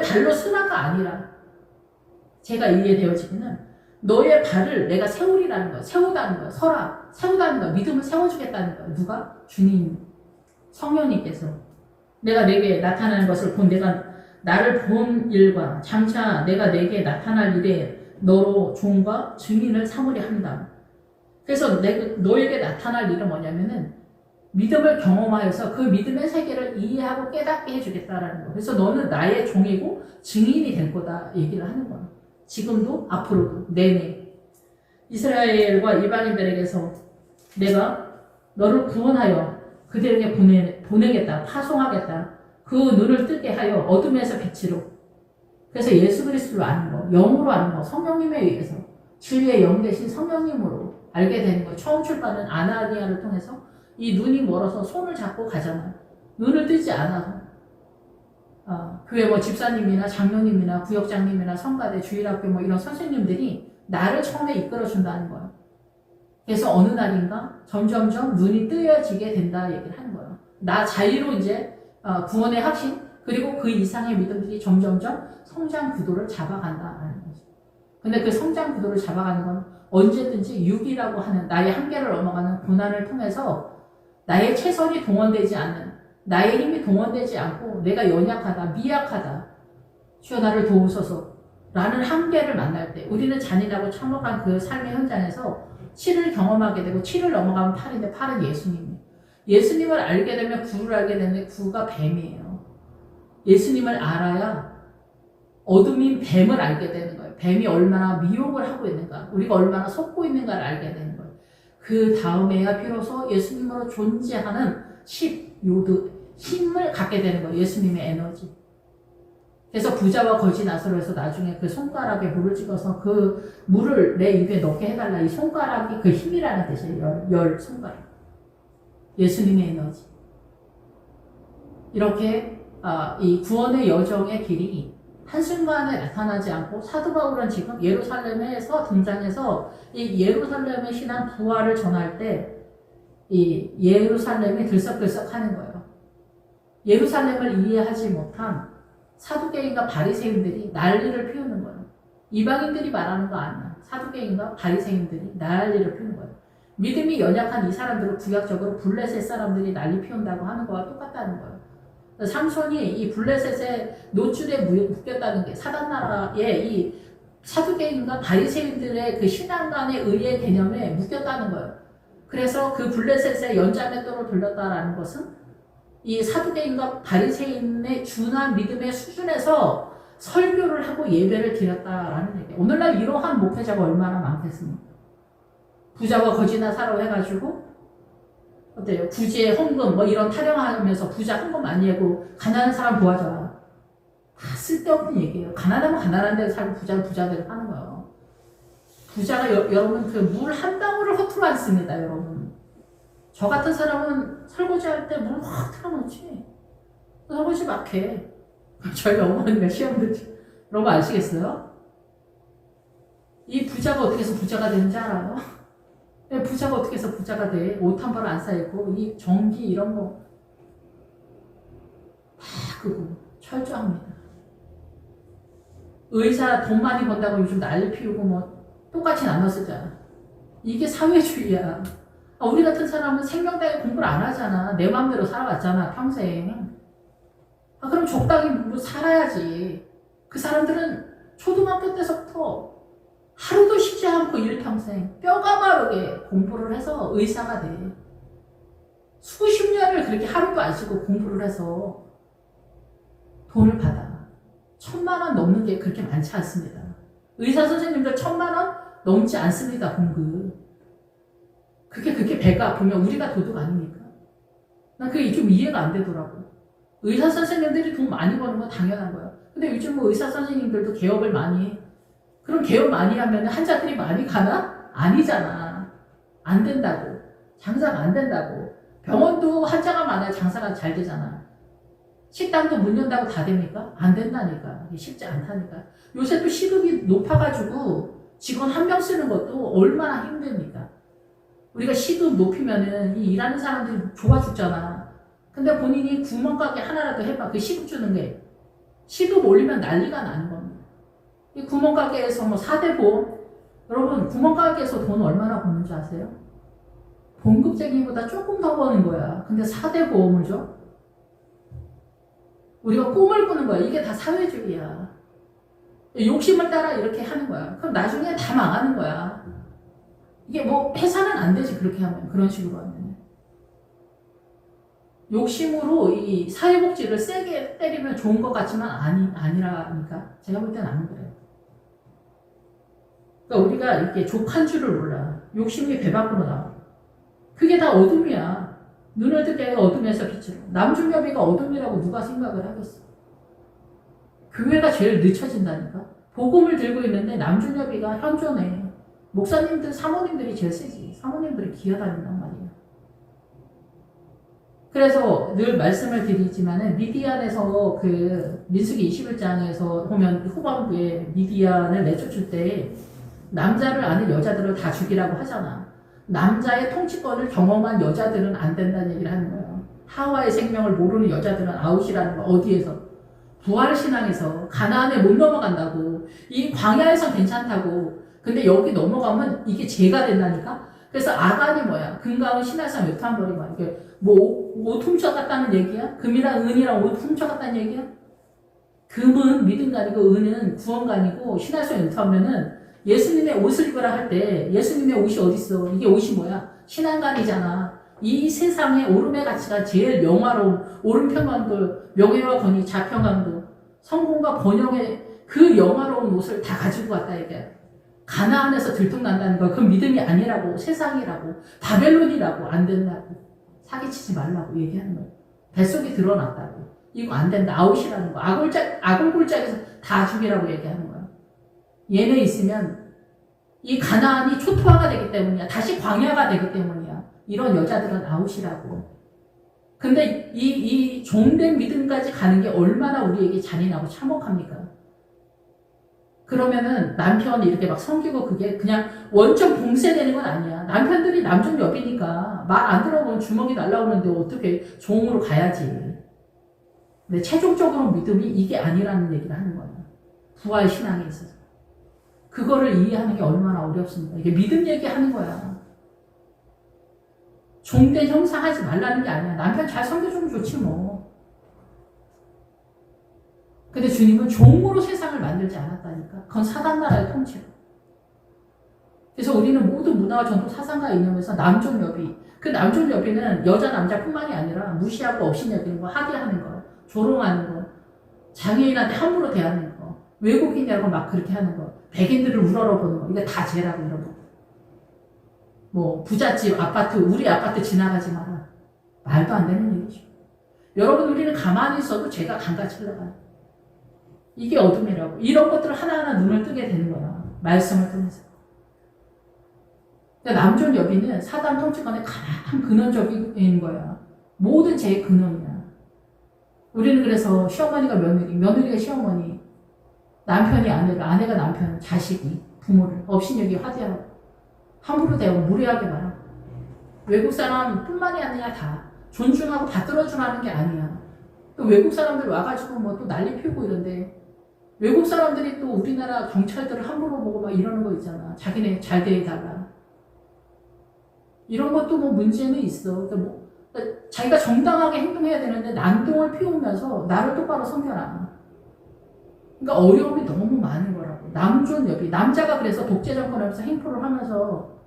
발로 쓰라가 아니라 제가 이해되어지기는 너의 발을 내가 세우리라는 거야. 세우다는 거야. 세우다는 거야. 믿음을 세워주겠다는 거야. 누가? 주님, 성령님께서 내가 내게 나타나는 것을 본 내가 나를 본 일과 장차 내가 내게 나타날 일에 너로 종과 증인을 삼으려 한다. 그래서 너에게 나타날 일은 뭐냐면은 믿음을 경험하여서 그 믿음의 세계를 이해하고 깨닫게 해주겠다라는 거. 그래서 너는 나의 종이고 증인이 될 거다 얘기를 하는 거야. 지금도 앞으로도 내내 이스라엘과 이방인들에게서 내가 너를 구원하여 그들에게 보내겠다. 파송하겠다. 그 눈을 뜨게 하여 어둠에서 빛으로. 그래서 예수 그리스도를 아는 거, 영으로 아는 거, 성령님에 의해서 진리의 영 대신 성령님으로 알게 되는 거. 처음 출발은 아나니아를 통해서 이 눈이 멀어서 손을 잡고 가잖아요. 눈을 뜨지 않아서. 교회 집사님이나 장로님이나 구역장님이나 성가대 주일학교 이런 선생님들이 나를 처음에 이끌어준다는 거예요. 그래서 어느 날인가 점점점 눈이 뜨여지게 된다 얘기를 하는 거예요. 나 자유로 이제 구원의 확신 그리고 그 이상의 믿음들이 점점점 성장 구도를 잡아간다는 거죠. 근데 그 성장 구도를 잡아가는 건 언제든지 육이라고 하는 나의 한계를 넘어가는 고난을 통해서 나의 최선이 동원되지 않는 나의 힘이 동원되지 않고 내가 연약하다, 미약하다, 주여 나를 도우소서 라는 한계를 만날 때 우리는 잔인하고 참혹한 그 삶의 현장에서 7을 경험하게 되고 7을 넘어가면 8인데 8은 예수님이에요. 예수님을 알게 되면 9를 알게 되는데 9가 뱀이에요. 예수님을 알아야 어둠인 뱀을 알게 되는 거예요. 뱀이 얼마나 미혹을 하고 있는가, 우리가 얼마나 속고 있는가를 알게 되는 거예요. 그 다음에야 비로소 예수님으로 존재하는 힘을 갖게 되는 거예요. 예수님의 에너지. 그래서 부자와 거지 나사로에서 나중에 그 손가락에 물을 찍어서 그 물을 내 입에 넣게 해달라. 이 손가락이 그 힘이라는 뜻이에요. 열 손가락. 예수님의 에너지. 이렇게 이 구원의 여정의 길이 한순간에 나타나지 않고 사도 바울은 지금 예루살렘에서 등장해서 이 예루살렘의 신앙 부활을 전할 때 이 예루살렘이 들썩들썩 하는 거예요. 예루살렘을 이해하지 못한 사두개인과 바리새인들이 난리를 피우는 거예요. 이방인들이 말하는 거 아니야. 사두개인과 바리새인들이 난리를 피우는 거예요. 믿음이 연약한 이 사람들을 구약적으로 블레셋 사람들이 난리 피운다고 하는 거와 똑같다는 거예요. 삼손이 이 블레셋의 노출에 묶였다는 게 사단 나라의 이 사두개인과 바리새인들의 그 신앙관의 의의 개념에 묶였다는 거예요. 그래서 그 블레셋의 연자맷돌을 돌렸다라는 것은 이 사두개인과 바리새인의 준한 믿음의 수준에서 설교를 하고 예배를 드렸다라는 얘기예요. 오늘날 이러한 목회자가 얼마나 많겠습니까? 부자가 거지나 사라고 해가지고 어때요? 부지의 헌금 뭐 이런 타령하면서 부자 헌금 많이 하고 가난한 사람 도와줘라. 다 쓸데없는 얘기예요. 가난하면 가난한 데서 살고 부자는 부자대로 하는 거예요. 부자가 여러분 그 물 한 방울을 허투루 안 씁니다. 여러분. 저 같은 사람은 설거지 할 때 물 확 틀어놓지. 설거지 막 해. 저희 어머니가 시험 듣지. 여러분 아시겠어요? 이 부자가 어떻게 해서 부자가 되는지 알아요? 부자가 어떻게 해서 부자가 돼? 옷 한 벌 안 사입고 이 전기 이런 거 다 그거 철저합니다. 의사 돈 많이 번다고 요즘 난리 피우고 뭐 똑같이 나눠 쓰잖아. 이게 사회주의야. 우리 같은 사람은 생명당에 공부를 안 하잖아. 내 마음대로 살아왔잖아 평생. 그럼 적당히 뭐 살아야지. 그 사람들은 초등학교 때서부터 하루도 쉬지 않고 일평생 뼈가 마르게 공부를 해서 의사가 돼. 수십 년을 그렇게 하루도 안 쉬고 공부를 해서 돈을 받아. 1,000만 원 넘는 게 그렇게 많지 않습니다. 의사 선생님들 1,000만 원 넘지 않습니다. 공급. 그게 배가 아프면 우리가 도둑 아닙니까? 난 그게 좀 이해가 안 되더라고. 의사 선생님들이 돈 많이 버는 건 당연한 거야. 근데 요즘 뭐 의사 선생님들도 개업을 많이 해. 그럼 개업 많이 하면 환자들이 많이 가나? 아니잖아. 안 된다고. 장사가 안 된다고. 병원도 환자가 많아야 장사가 잘 되잖아. 식당도 문 연다고 다 됩니까? 안 된다니까. 쉽지 않다니까. 요새 또 시급이 높아가지고 직원 한 명 쓰는 것도 얼마나 힘듭니까? 우리가 시급 높이면은 이 일하는 사람들이 좋아 죽잖아. 근데 본인이 구멍가게 하나라도 해봐. 그 시급 주는 게. 시급 올리면 난리가 나는 겁니다. 이 구멍가게에서 뭐 4대 보험. 여러분, 구멍가게에서 돈 얼마나 버는 줄 아세요? 봉급쟁이보다 조금 더 버는 거야. 근데 4대 보험을 줘? 우리가 꿈을 꾸는 거야. 이게 다 사회주의야. 욕심을 따라 이렇게 하는 거야. 그럼 나중에 다 망하는 거야. 이게 뭐 회사는 안 되지. 그렇게 하면. 그런 식으로 하면. 욕심으로 이 사회복지를 세게 때리면 좋은 것 같지만 아니라니까. 제가 볼 때는 안 그래요. 그러니까 우리가 이렇게 족한 줄을 몰라. 욕심이 배 밖으로 나와. 그게 다 어둠이야. 눈을 뜨게 어둠에서 빛으로. 남중여비가 어둠이라고 누가 생각을 하겠어. 교회가 제일 늦춰진다니까. 복음을 들고 있는데 남중여비가 현존해. 목사님들, 사모님들이 제일 세지. 사모님들이 기어다닌단 말이야. 그래서 늘 말씀을 드리지만은 미디안에서 그 민수기 21장에서 보면 후반부에 미디안을 내쫓을 때 남자를 아는 여자들을 다 죽이라고 하잖아. 남자의 통치권을 경험한 여자들은 안 된다는 얘기를 하는 거예요. 하와의 생명을 모르는 여자들은 아웃이라는 거. 어디에서? 부활신앙에서 가나안에 못 넘어간다고. 이 광야에선 괜찮다고. 근데 여기 넘어가면 이게 죄가 된다니까. 그래서 아간이 뭐야? 금강은 신할산 외투한벌이 뭐야? 이게 뭐 옷 훔쳐갔다는 얘기야? 금이랑 은이랑 옷 훔쳐갔다는 얘기야? 금은 믿음가 아니고 은은 구원가 아니고 신할산 외투하면은 예수님의 옷을 입으라 할 때 예수님의 옷이 어딨어? 이게 옷이 뭐야? 신앙관이잖아. 이 세상의 오름의 가치가 제일 영화로운 오름평강도, 명예와 권위, 자평강도, 성공과 번영의 그 영화로운 옷을 다 가지고 왔다 이게. 가나안에서 들통난다는 거, 그건 믿음이 아니라고, 세상이라고, 바벨론이라고, 안 된다고, 사기치지 말라고 얘기하는 거예요. 뱃속이 드러났다고. 이거 안 된다, 아웃이라는 거. 아골골짝에서 다 죽이라고 얘기하는 거예요. 얘네 있으면 이 가나안이 초토화가 되기 때문이야. 다시 광야가 되기 때문이야. 이런 여자들은 아웃이라고. 근데 이 종된 믿음까지 가는 게 얼마나 우리에게 잔인하고 참혹합니까? 그러면은 남편이 이렇게 막 섬기고 그게 그냥 원천 봉쇄되는 건 아니야. 남편들이 남중 여비니까 말 안 들어보면 주먹이 날라오는데 어떻게 종으로 가야지. 근데 최종적으로 믿음이 이게 아니라는 얘기를 하는 거예요. 부활 신앙에 있어서. 그거를 이해하는 게 얼마나 어렵습니까? 이게 믿음 얘기하는 거야. 종된 형상 하지 말라는 게 아니야. 남편 잘 섬겨주면 좋지 뭐. 근데 주님은 종으로 세상을 만들지 않았다니까. 그건 사단 나라의 통치로. 그래서 우리는 모든 문화와 전통 사상과 이념에서 남존여비. 그 남존여비는 여자 남자뿐만이 아니라 무시하고 없이 여기는 거, 하대하는 거, 조롱하는 거, 장애인한테 함부로 대하는 거, 외국인이라고 막 그렇게 하는 거, 백인들을 우러러보는 거, 이게 다 죄라고 이런 거. 뭐 부잣집 아파트, 우리 아파트 지나가지 마라. 말도 안 되는 얘기죠. 여러분, 우리는 가만히 있어도 죄가 강같이 흘러가요. 이게 어둠이라고. 이런 것들을 하나하나 눈을 뜨게 되는 거야. 말씀을 통해서. 그러니까 남존 여비는 사단 통치권의 가장 근원적인 거야. 모든 죄의 근원이야. 우리는 그래서 시어머니가 며느리, 며느리가 시어머니, 남편이 아내를, 아내가 남편, 자식이 부모를 업신여기 화대하고 함부로 대하고 무례하게 말하고 외국 사람뿐만이 아니라 다 존중하고 받들어주라는 게 아니야. 또 외국 사람들 와가지고 뭐 또 난리 피우고 이런데 외국 사람들이 또 우리나라 경찰들을 함부로 보고 막 이러는 거 있잖아. 자기네 잘 대해달라. 이런 것도 뭐 문제는 있어. 그러니까 자기가 정당하게 행동해야 되는데 난동을 피우면서 나를 똑바로 섬겨라. 그러니까 어려움이 너무 많은 거라고. 남존여비. 남자가 그래서 독재 정권하면서 행포를 하면서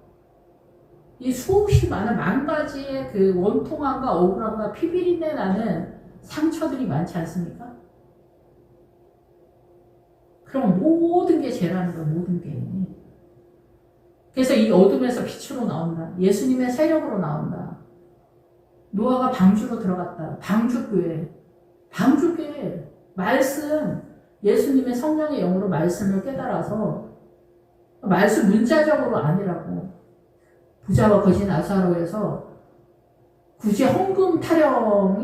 이 수없이 많은 만 가지의 그 원통함과 억울함과 피비린내 나는 상처들이 많지 않습니까? 그럼 모든 게 죄라는 거야, 모든 게. 그래서 이 어둠에서 빛으로 나온다. 예수님의 세력으로 나온다. 노아가 방주로 들어갔다. 방주교회. 방주교회. 말씀. 예수님의 성령의 영으로 말씀을 깨달아서 말씀 문자적으로 아니라고. 부자와 거지 나사로에서 굳이 헌금 타령도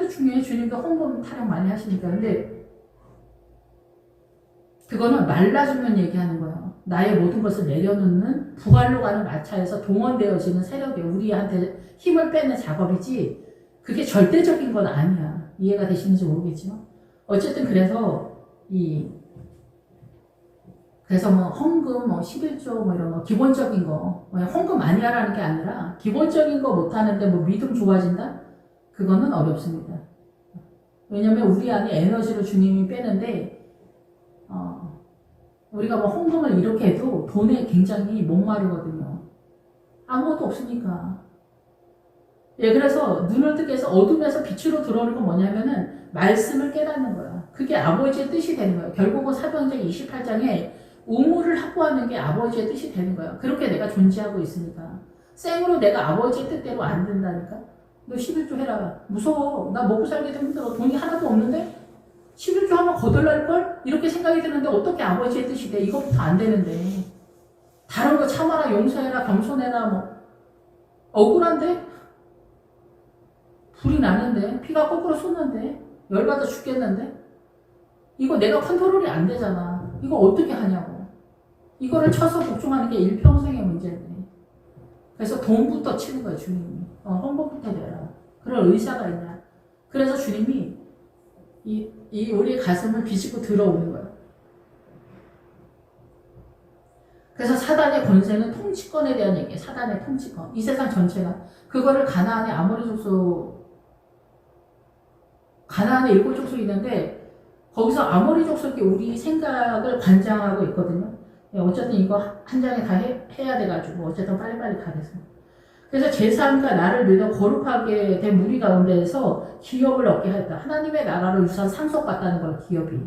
중요해. 주님도 헌금 타령 많이 하시니까. 근데 그거는 말라 죽는 얘기하는 거예요. 나의 모든 것을 내려놓는 부활로 가는 마차에서 동원되어지는 세력이 우리한테 힘을 빼는 작업이지 그게 절대적인 건 아니야. 이해가 되시는지 모르겠지만 어쨌든 그래서 뭐 헌금, 뭐 11조 뭐 이런 거 기본적인 거 헌금 많이 하라는 게 아니라 기본적인 거 못하는데 뭐 믿음 좋아진다? 그거는 어렵습니다. 왜냐면 우리 안에 에너지를 주님이 빼는데 우리가 뭐 헌금을 이렇게 해도 돈에 굉장히 목마르거든요. 아무것도 없으니까. 예, 그래서 눈을 뜨게 해서 어둠에서 빛으로 들어오는 건 뭐냐면은 말씀을 깨닫는 거야. 그게 아버지의 뜻이 되는 거야. 결국은 사도행전 28장에 우물을 확보하는 게 아버지의 뜻이 되는 거야. 그렇게 내가 존재하고 있으니까. 생으로 내가 아버지의 뜻대로 안 된다니까. 너 11조 해라. 무서워. 나 먹고 살기도 힘들어. 돈이 하나도 없는데 11조 하면 거덜날걸? 이렇게 생각이 드는데 어떻게 아버지의 뜻이 돼? 이것부터 안 되는데. 다른 거 참아라, 용서해라, 겸손해라, 뭐. 억울한데? 불이 나는데? 피가 거꾸로 솟는데? 열받아 죽겠는데? 이거 내가 컨트롤이 안 되잖아. 이거 어떻게 하냐고. 이거를 쳐서 복종하는 게 일평생의 문제인데. 그래서 돈부터 치는 거야, 주님이. 헌금부터 내라. 그럴 의사가 있냐. 그래서 주님이 이 우리의 가슴을 비집고 들어오는 거예요. 그래서 사단의 권세는 통치권에 대한 얘기예요. 사단의 통치권. 이 세상 전체가. 그거를 가나안의 가나안의 7족속이 있는데 거기서 아모리 족속이 우리 생각을 관장하고 있거든요. 어쨌든 이거 한 장에 다 해야 돼가지고 어쨌든 빨리빨리 가겠어. 그래서 제3가 나를 믿어 거룩하게 된 무리 가운데에서 기업을 얻게 하였다. 하나님의 나라로 유산 상속받다는 거야, 기업이.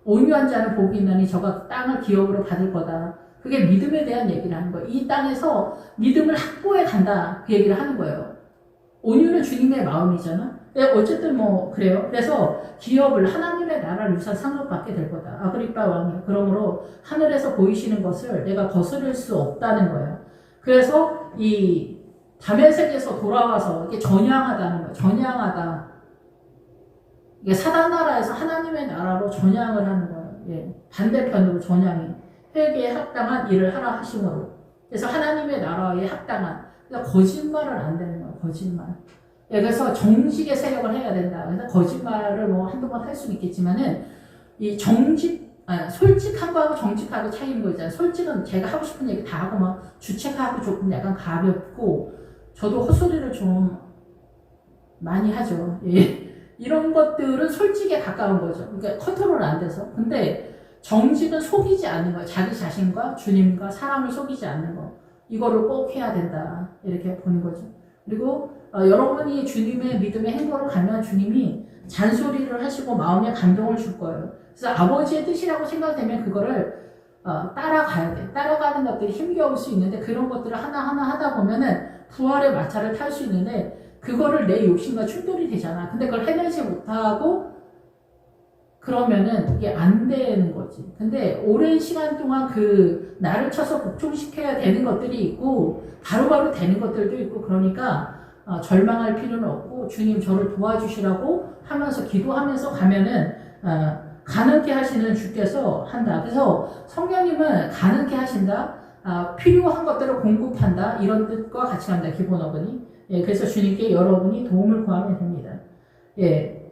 온유한 자는 복이 있나니 저가 땅을 기업으로 받을 거다. 그게 믿음에 대한 얘기를 하는 거예요. 이 땅에서 믿음을 확보해 간다. 그 얘기를 하는 거예요. 온유는 주님의 마음이잖아. 어쨌든 뭐 그래요. 그래서 기업을 하나님의 나라를 유산 상속받게 될 거다. 아그리빠 왕이. 그러므로 하늘에서 보이시는 것을 내가 거스를 수 없다는 거예요. 그래서 이 다메섹에서 돌아와서 이렇게 전향하다는 거예요. 전향하다. 이게 사단 나라에서 하나님의 나라로 전향을 하는 거예요. 예. 반대편으로 전향이. 회개에 합당한 일을 하라 하심으로. 그래서 하나님의 나라에 합당한. 그러니까 거짓말은 안 되는 거예요. 거짓말. 예, 그래서 정직의 세력을 해야 된다. 그래서 거짓말을 뭐 한두 번 할 수는 있겠지만은 이 솔직한 거하고 정직하고 차이인 거 있잖아요. 솔직은 제가 하고 싶은 얘기 다 하고 막 주책하고 조금 약간 가볍고 저도 헛소리를 좀 많이 하죠. 예. 이런 것들은 솔직에 가까운 거죠. 그러니까 컨트롤 안 돼서. 근데 정직은 속이지 않는 거예요. 자기 자신과 주님과 사람을 속이지 않는 거. 이거를 꼭 해야 된다. 이렇게 보는 거죠. 그리고 여러분이 주님의 믿음의 행보를 가면 주님이 잔소리를 하시고 마음에 감동을 줄 거예요. 그래서 아버지의 뜻이라고 생각되면 그거를 따라가야 돼. 따라가는 것들이 힘겨울 수 있는데 그런 것들을 하나하나 하다 보면은 부활의 마차를 탈 수 있는데 그거를 내 욕심과 충돌이 되잖아. 근데 그걸 해내지 못하고 그러면은 이게 안 되는 거지. 근데 오랜 시간 동안 그 나를 쳐서 복종시켜야 되는 것들이 있고 바로바로 되는 것들도 있고 그러니까 절망할 필요는 없고 주님 저를 도와주시라고 하면서 기도하면서 가면은 가능케 하시는 주께서 한다. 그래서 성령님은 가능케 하신다. 필요한 것들을 공급한다. 이런 뜻과 같이 간다. 기본 어근이. 예, 그래서 주님께 여러분이 도움을 구하면 됩니다. 예.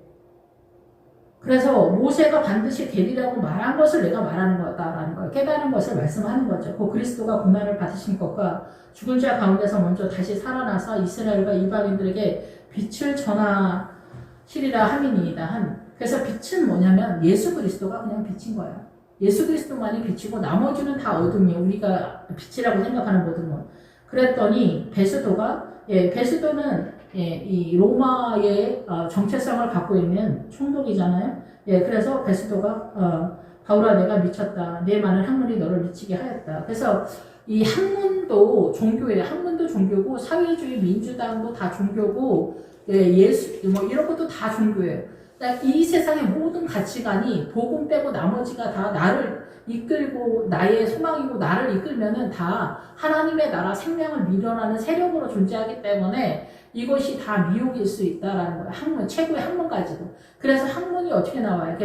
그래서 모세가 반드시 되리라고 말한 것을 내가 말하는 거다라는 거예요. 깨달은 것을 말씀하는 거죠. 그 그리스도가 고난을 받으신 것과 죽은 자 가운데서 먼저 다시 살아나서 이스라엘과 이방인들에게 빛을 전하시리라 함이니이다. 그래서 빛은 뭐냐면 예수 그리스도가 그냥 빛인 거예요. 예수 그리스도만이 빛이고 나머지는 다 어둠이에요. 우리가 빛이라고 생각하는 모든 것. 그랬더니 베스도는 이 로마의 정체성을 갖고 있는 총독이잖아요. 그래서 베스도가 바울아 내가 미쳤다. 내 많은 학문이 너를 미치게 하였다. 그래서 이 학문도 종교예요. 학문도 종교고 사회주의 민주당도 다 종교고 예수 뭐 이런 것도 다 종교예요. 그러니까 이 세상의 모든 가치관이 복음 빼고 나머지가 다 나를 이끌고 나의 소망이고 나를 이끌면은 다 하나님의 나라 생명을 밀어나는 세력으로 존재하기 때문에 이것이 다 미혹일 수 있다라는 거예요. 학문, 최고의 학문까지도. 그래서 학문이 어떻게 나와요?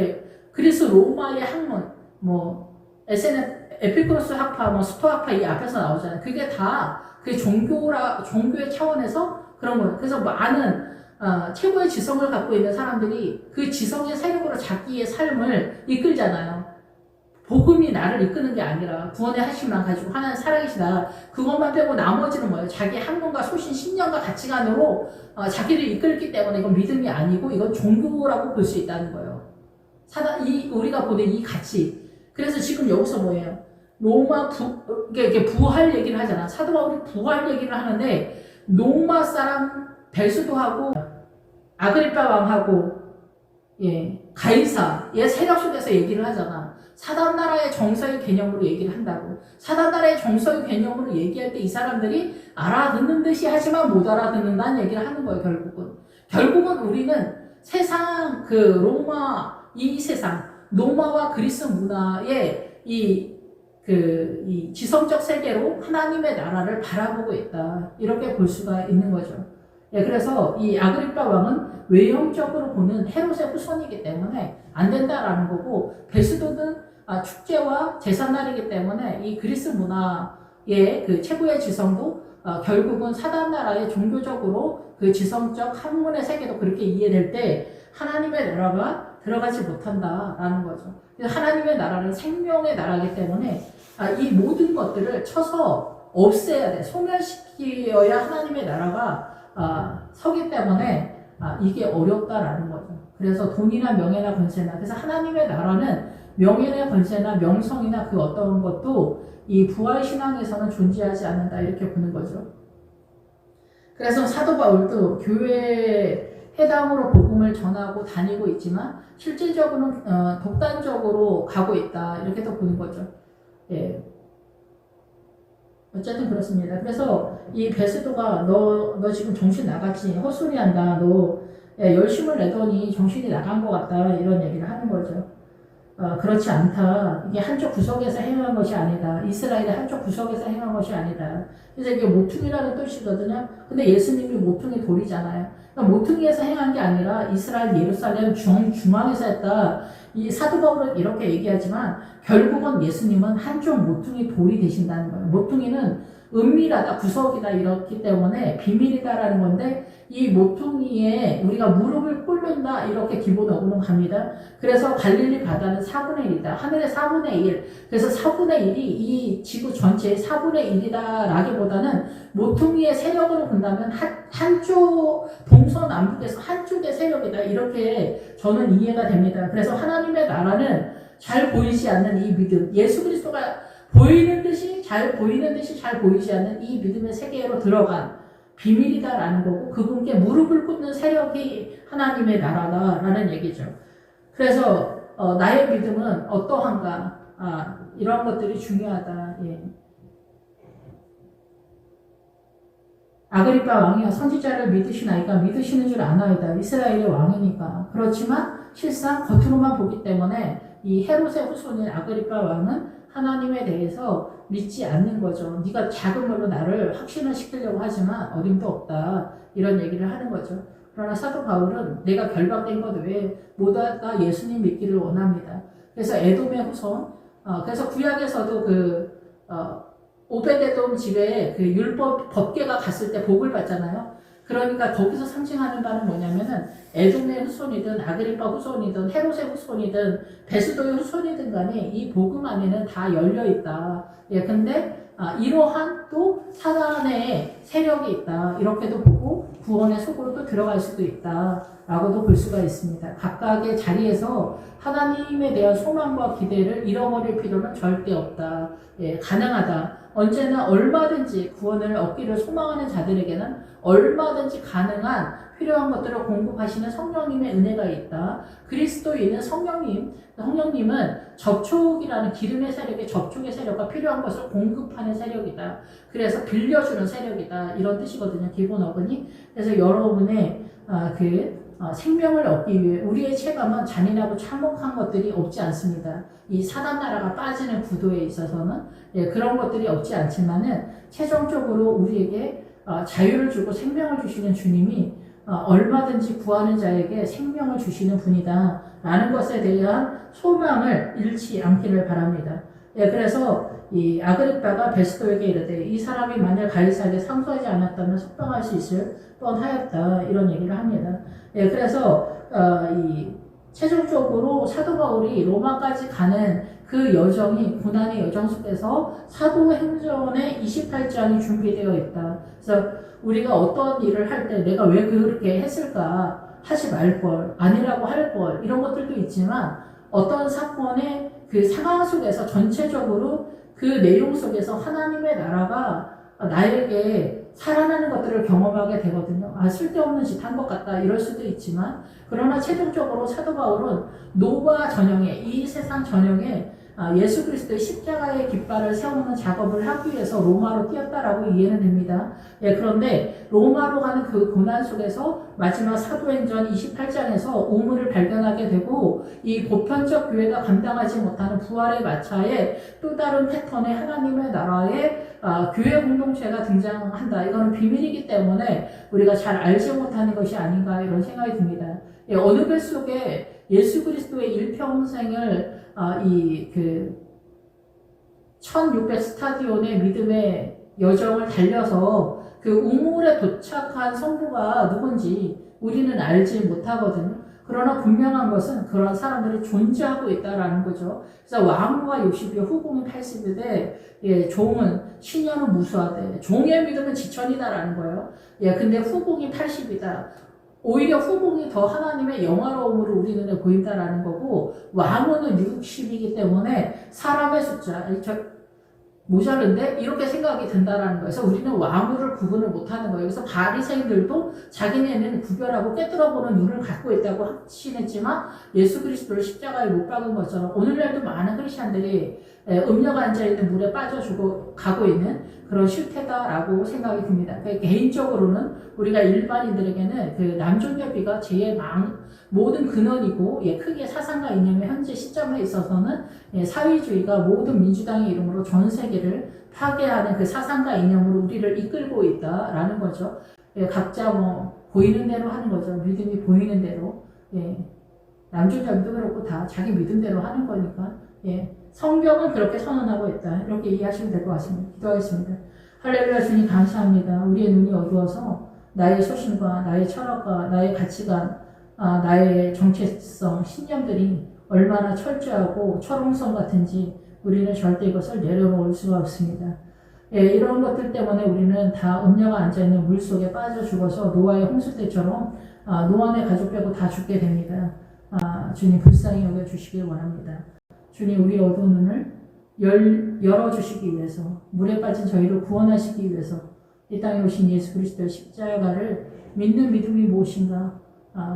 그래서 로마의 학문, 에피쿠로스 학파, 스토아파 이 앞에서 나오잖아요. 그게 다 그 종교의 차원에서 그런 거예요. 그래서 많은 최고의 지성을 갖고 있는 사람들이 그 지성의 세력으로 자기의 삶을 이끌잖아요. 복음이 나를 이끄는 게 아니라 구원의 하심만 가지고 하나님 살아계시다. 그것만 빼고 나머지는 뭐예요? 자기 학문과 소신, 신념과 가치관으로 자기를 이끌기 때문에 이건 믿음이 아니고 이건 종교라고 볼 수 있다는 거예요. 우리가 보는 이 가치. 그래서 지금 여기서 뭐예요? 로마 이게 부활 얘기를 하잖아. 사도 바울이 부활 얘기를 하는데 로마 사람 벨수도하고 아그리파 왕하고 가이사의 세력 속에서 얘기를 하잖아. 사단나라의 정서의 개념으로 얘기를 한다고. 사단나라의 정서의 개념으로 얘기할 때 이 사람들이 알아듣는 듯이 하지만 못 알아듣는다는 얘기를 하는 거예요. 결국은 우리는 세상 이 세상 로마와 그리스 문화의 이 지성적 세계로 하나님의 나라를 바라보고 있다. 이렇게 볼 수가 있는 거죠. 그래서 이 아그리파 왕은 외형적으로 보는 헤롯의 후손이기 때문에 안 된다라는 거고, 베스도는 축제와 제삿날이기 때문에 이 그리스 문화의 그 최고의 지성도 결국은 사단나라의 종교적으로 그 지성적 학문의 세계도 그렇게 이해될 때 하나님의 나라가 들어가지 못한다라는 거죠. 하나님의 나라는 생명의 나라이기 때문에 이 모든 것들을 쳐서 없애야 돼. 소멸시켜야 하나님의 나라가 서기 때문에 이게 어렵다라는 거죠. 그래서 돈이나 명예나 권세나, 그래서 하나님의 나라는 명예나 권세나 명성이나 그 어떤 것도 이 부활신앙에서는 존재하지 않는다, 이렇게 보는 거죠. 그래서 사도 바울도 교회에 해당으로 복음을 전하고 다니고 있지만 실질적으로는 독단적으로 가고 있다, 이렇게 또 보는 거죠. 어쨌든 그렇습니다. 그래서 이 베스도가 너 지금 정신 나갔지, 헛소리한다, 너 열심을 내더니 정신이 나간 것 같다, 이런 얘기를 하는 거죠. 그렇지 않다. 이게 한쪽 구석에서 행한 것이 아니다. 이스라엘의 한쪽 구석에서 행한 것이 아니다. 그래서 이게 모퉁이라는 뜻이거든요. 근데 예수님이 모퉁이 돌이잖아요. 그러니까 모퉁이에서 행한 게 아니라 이스라엘 예루살렘 중앙에서 했다. 이 사도 바울은 이렇게 얘기하지만 결국은 예수님은 한쪽 모퉁이 돌이 되신다는 거예요. 모퉁이는 은밀하다, 구석이다, 이렇기 때문에 비밀이다라는 건데 이 모퉁이에 우리가 무릎을 꿇는다 이렇게 기본 어구는 갑니다. 그래서 갈릴리 바다는 4분의 1이다. 하늘의 4분의 1. 그래서 4분의 1이 이 지구 전체의 4분의 1이다 라기보다는 모퉁이의 세력으로 본다면 한쪽 동서남북에서 한쪽의 세력이다. 이렇게 저는 이해가 됩니다. 그래서 하나님의 나라는 잘 보이지 않는 이 믿음, 예수 그리스도가 보이는 듯이 잘 보이는 듯이 잘 보이지 않는 이 믿음의 세계로 들어간 비밀이다라는 거고, 그분께 무릎을 꿇는 세력이 하나님의 나라다라는 얘기죠. 그래서 나의 믿음은 어떠한가, 이런 것들이 중요하다. 예. 아그리파 왕이여, 선지자를 믿으시나이까? 믿으시는 줄 아나이다. 이스라엘의 왕이니까. 그렇지만 실상 겉으로만 보기 때문에 이 헤롯의 후손인 아그리파 왕은 하나님에 대해서 믿지 않는 거죠. 네가 작은 걸로 나를 확신을 시키려고 하지만 어림도 없다. 이런 얘기를 하는 거죠. 그러나 사도 바울은 내가 결박된 것 외에 모두 다 예수님 믿기를 원합니다. 그래서 에돔의 후손, 그래서 구약에서도 오베데돔 집에 그 율법 법궤가 갔을 때 복을 받잖아요. 그러니까 거기서 상징하는 바는 뭐냐면은 에돔의 후손이든 아그리파 후손이든 헤롯의 후손이든 베스도의 후손이든 간에 이 복음 안에는 다 열려 있다. 예, 근데 이러한 또 사단의 세력이 있다. 이렇게도 보고 구원의 속으로 또 들어갈 수도 있다. 라고도 볼 수가 있습니다. 각각의 자리에서 하나님에 대한 소망과 기대를 잃어버릴 필요는 절대 없다. 예, 가능하다. 언제나 얼마든지 구원을 얻기를 소망하는 자들에게는 얼마든지 가능한 필요한 것들을 공급하시는 성령님의 은혜가 있다. 그리스도인은 성령님은 접촉이라는 기름의 세력에 접촉의 세력과 필요한 것을 공급하는 세력이다. 그래서 빌려주는 세력이다. 이런 뜻이거든요. 기본 어근이. 그래서 여러분의 생명을 얻기 위해 우리의 체감은 잔인하고 참혹한 것들이 없지 않습니다. 이 사단 나라가 빠지는 구도에 있어서는 그런 것들이 없지 않지만은 최종적으로 우리에게 자유를 주고 생명을 주시는 주님이 얼마든지 구하는 자에게 생명을 주시는 분이다 라는 것에 대한 소망을 잃지 않기를 바랍니다. 그래서 이 아그리파가 베스도에게 이르되 이 사람이 만일 가이사에게 상소하지 않았다면 석방할 수 있을 뻔하였다 이런 얘기를 합니다. 그래서 이 최종적으로 사도 바울이 로마까지 가는 그 여정이 고난의 여정 속에서 사도행전의 28장이 준비되어 있다. 그래서 우리가 어떤 일을 할 때 내가 왜 그렇게 했을까, 하지 말걸, 아니라고 할걸, 이런 것들도 있지만 어떤 사건의 그 상황 속에서 전체적으로 그 내용 속에서 하나님의 나라가 나에게 살아나는 것들을 경험하게 되거든요. 쓸데없는 짓 한 것 같다 이럴 수도 있지만, 그러나 최종적으로 사도 바울은 노바 전형에, 이 세상 전형에 예수 그리스도의 십자가의 깃발을 세우는 작업을 하기 위해서 로마로 뛰었다라고 이해는 됩니다. 그런데 로마로 가는 그 고난 속에서 마지막 사도행전 28장에서 우물을 발견하게 되고, 이 보편적 교회가 감당하지 못하는 부활의 마차에 또 다른 패턴의 하나님의 나라의 교회 공동체가 등장한다. 이거는 비밀이기 때문에 우리가 잘 알지 못하는 것이 아닌가 이런 생각이 듭니다. 어느 배 속에 예수 그리스도의 일평생을 1600 스타디온의 믿음의 여정을 달려서 그 우물에 도착한 성부가 누군지 우리는 알지 못하거든요. 그러나 분명한 것은 그런 사람들이 존재하고 있다라는 거죠. 그래서 왕후가 60이요 후궁이 80이되 종은 신녀는 무수하되 종의 믿음은 지천이다라는 거예요. 근데 후궁이 80이다. 오히려 후궁이 더 하나님의 영화로움으로 우리 눈에 보인다라는 거고, 왕후는 60이기 때문에 사람의 숫자 모자른데 이렇게 생각이 든다라는 거예요. 그래서 우리는 왕후를 구분을 못하는 거예요. 그래서 바리새인들도 자기네는 구별하고 꿰뚫어보는 눈을 갖고 있다고 확신했지만 예수 그리스도를 십자가에 못 박은 것처럼 오늘날도 많은 크리스찬들이 음녀가 앉아있는 물에 빠져주고 가고 있는 그런 실태다라고 생각이 듭니다. 개인적으로는 우리가 일반인들에게는 그 남존여비가 죄의 모든 근원이고, 크게 사상과 이념의 현재 시점에 있어서는 사회주의가 모든 민주당의 이름으로 전 세계를 파괴하는 그 사상과 이념으로 우리를 이끌고 있다라는 거죠. 각자 보이는 대로 하는 거죠. 믿음이 보이는 대로. 남존여비도 그렇고 다 자기 믿음대로 하는 거니까. 성경은 그렇게 선언하고 있다. 이렇게 이해하시면 될 것 같습니다. 기도하겠습니다. 할렐루야. 주님 감사합니다. 우리의 눈이 어두워서 나의 소신과 나의 철학과 나의 가치관, 나의 정체성, 신념들이 얼마나 철저하고 철옹성 같은지 우리는 절대 이것을 내려놓을 수가 없습니다. 예, 이런 것들 때문에 우리는 다 음녀가 앉아있는 물 속에 빠져 죽어서 노아의 홍수 때처럼 노아의 가족 빼고 다 죽게 됩니다. 주님 불쌍히 여겨주시길 원합니다. 주님 우리 어두운 눈을 열어주시기 위해서, 물에 빠진 저희를 구원하시기 위해서 이 땅에 오신 예수 그리스도의 십자가를 믿는 믿음이 무엇인가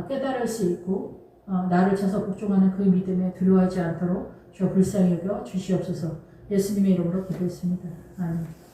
깨달을 수 있고 나를 쳐서 복종하는 그 믿음에 두려워하지 않도록 주 불쌍히 여겨 주시옵소서. 예수님의 이름으로 기도했습니다. 아멘.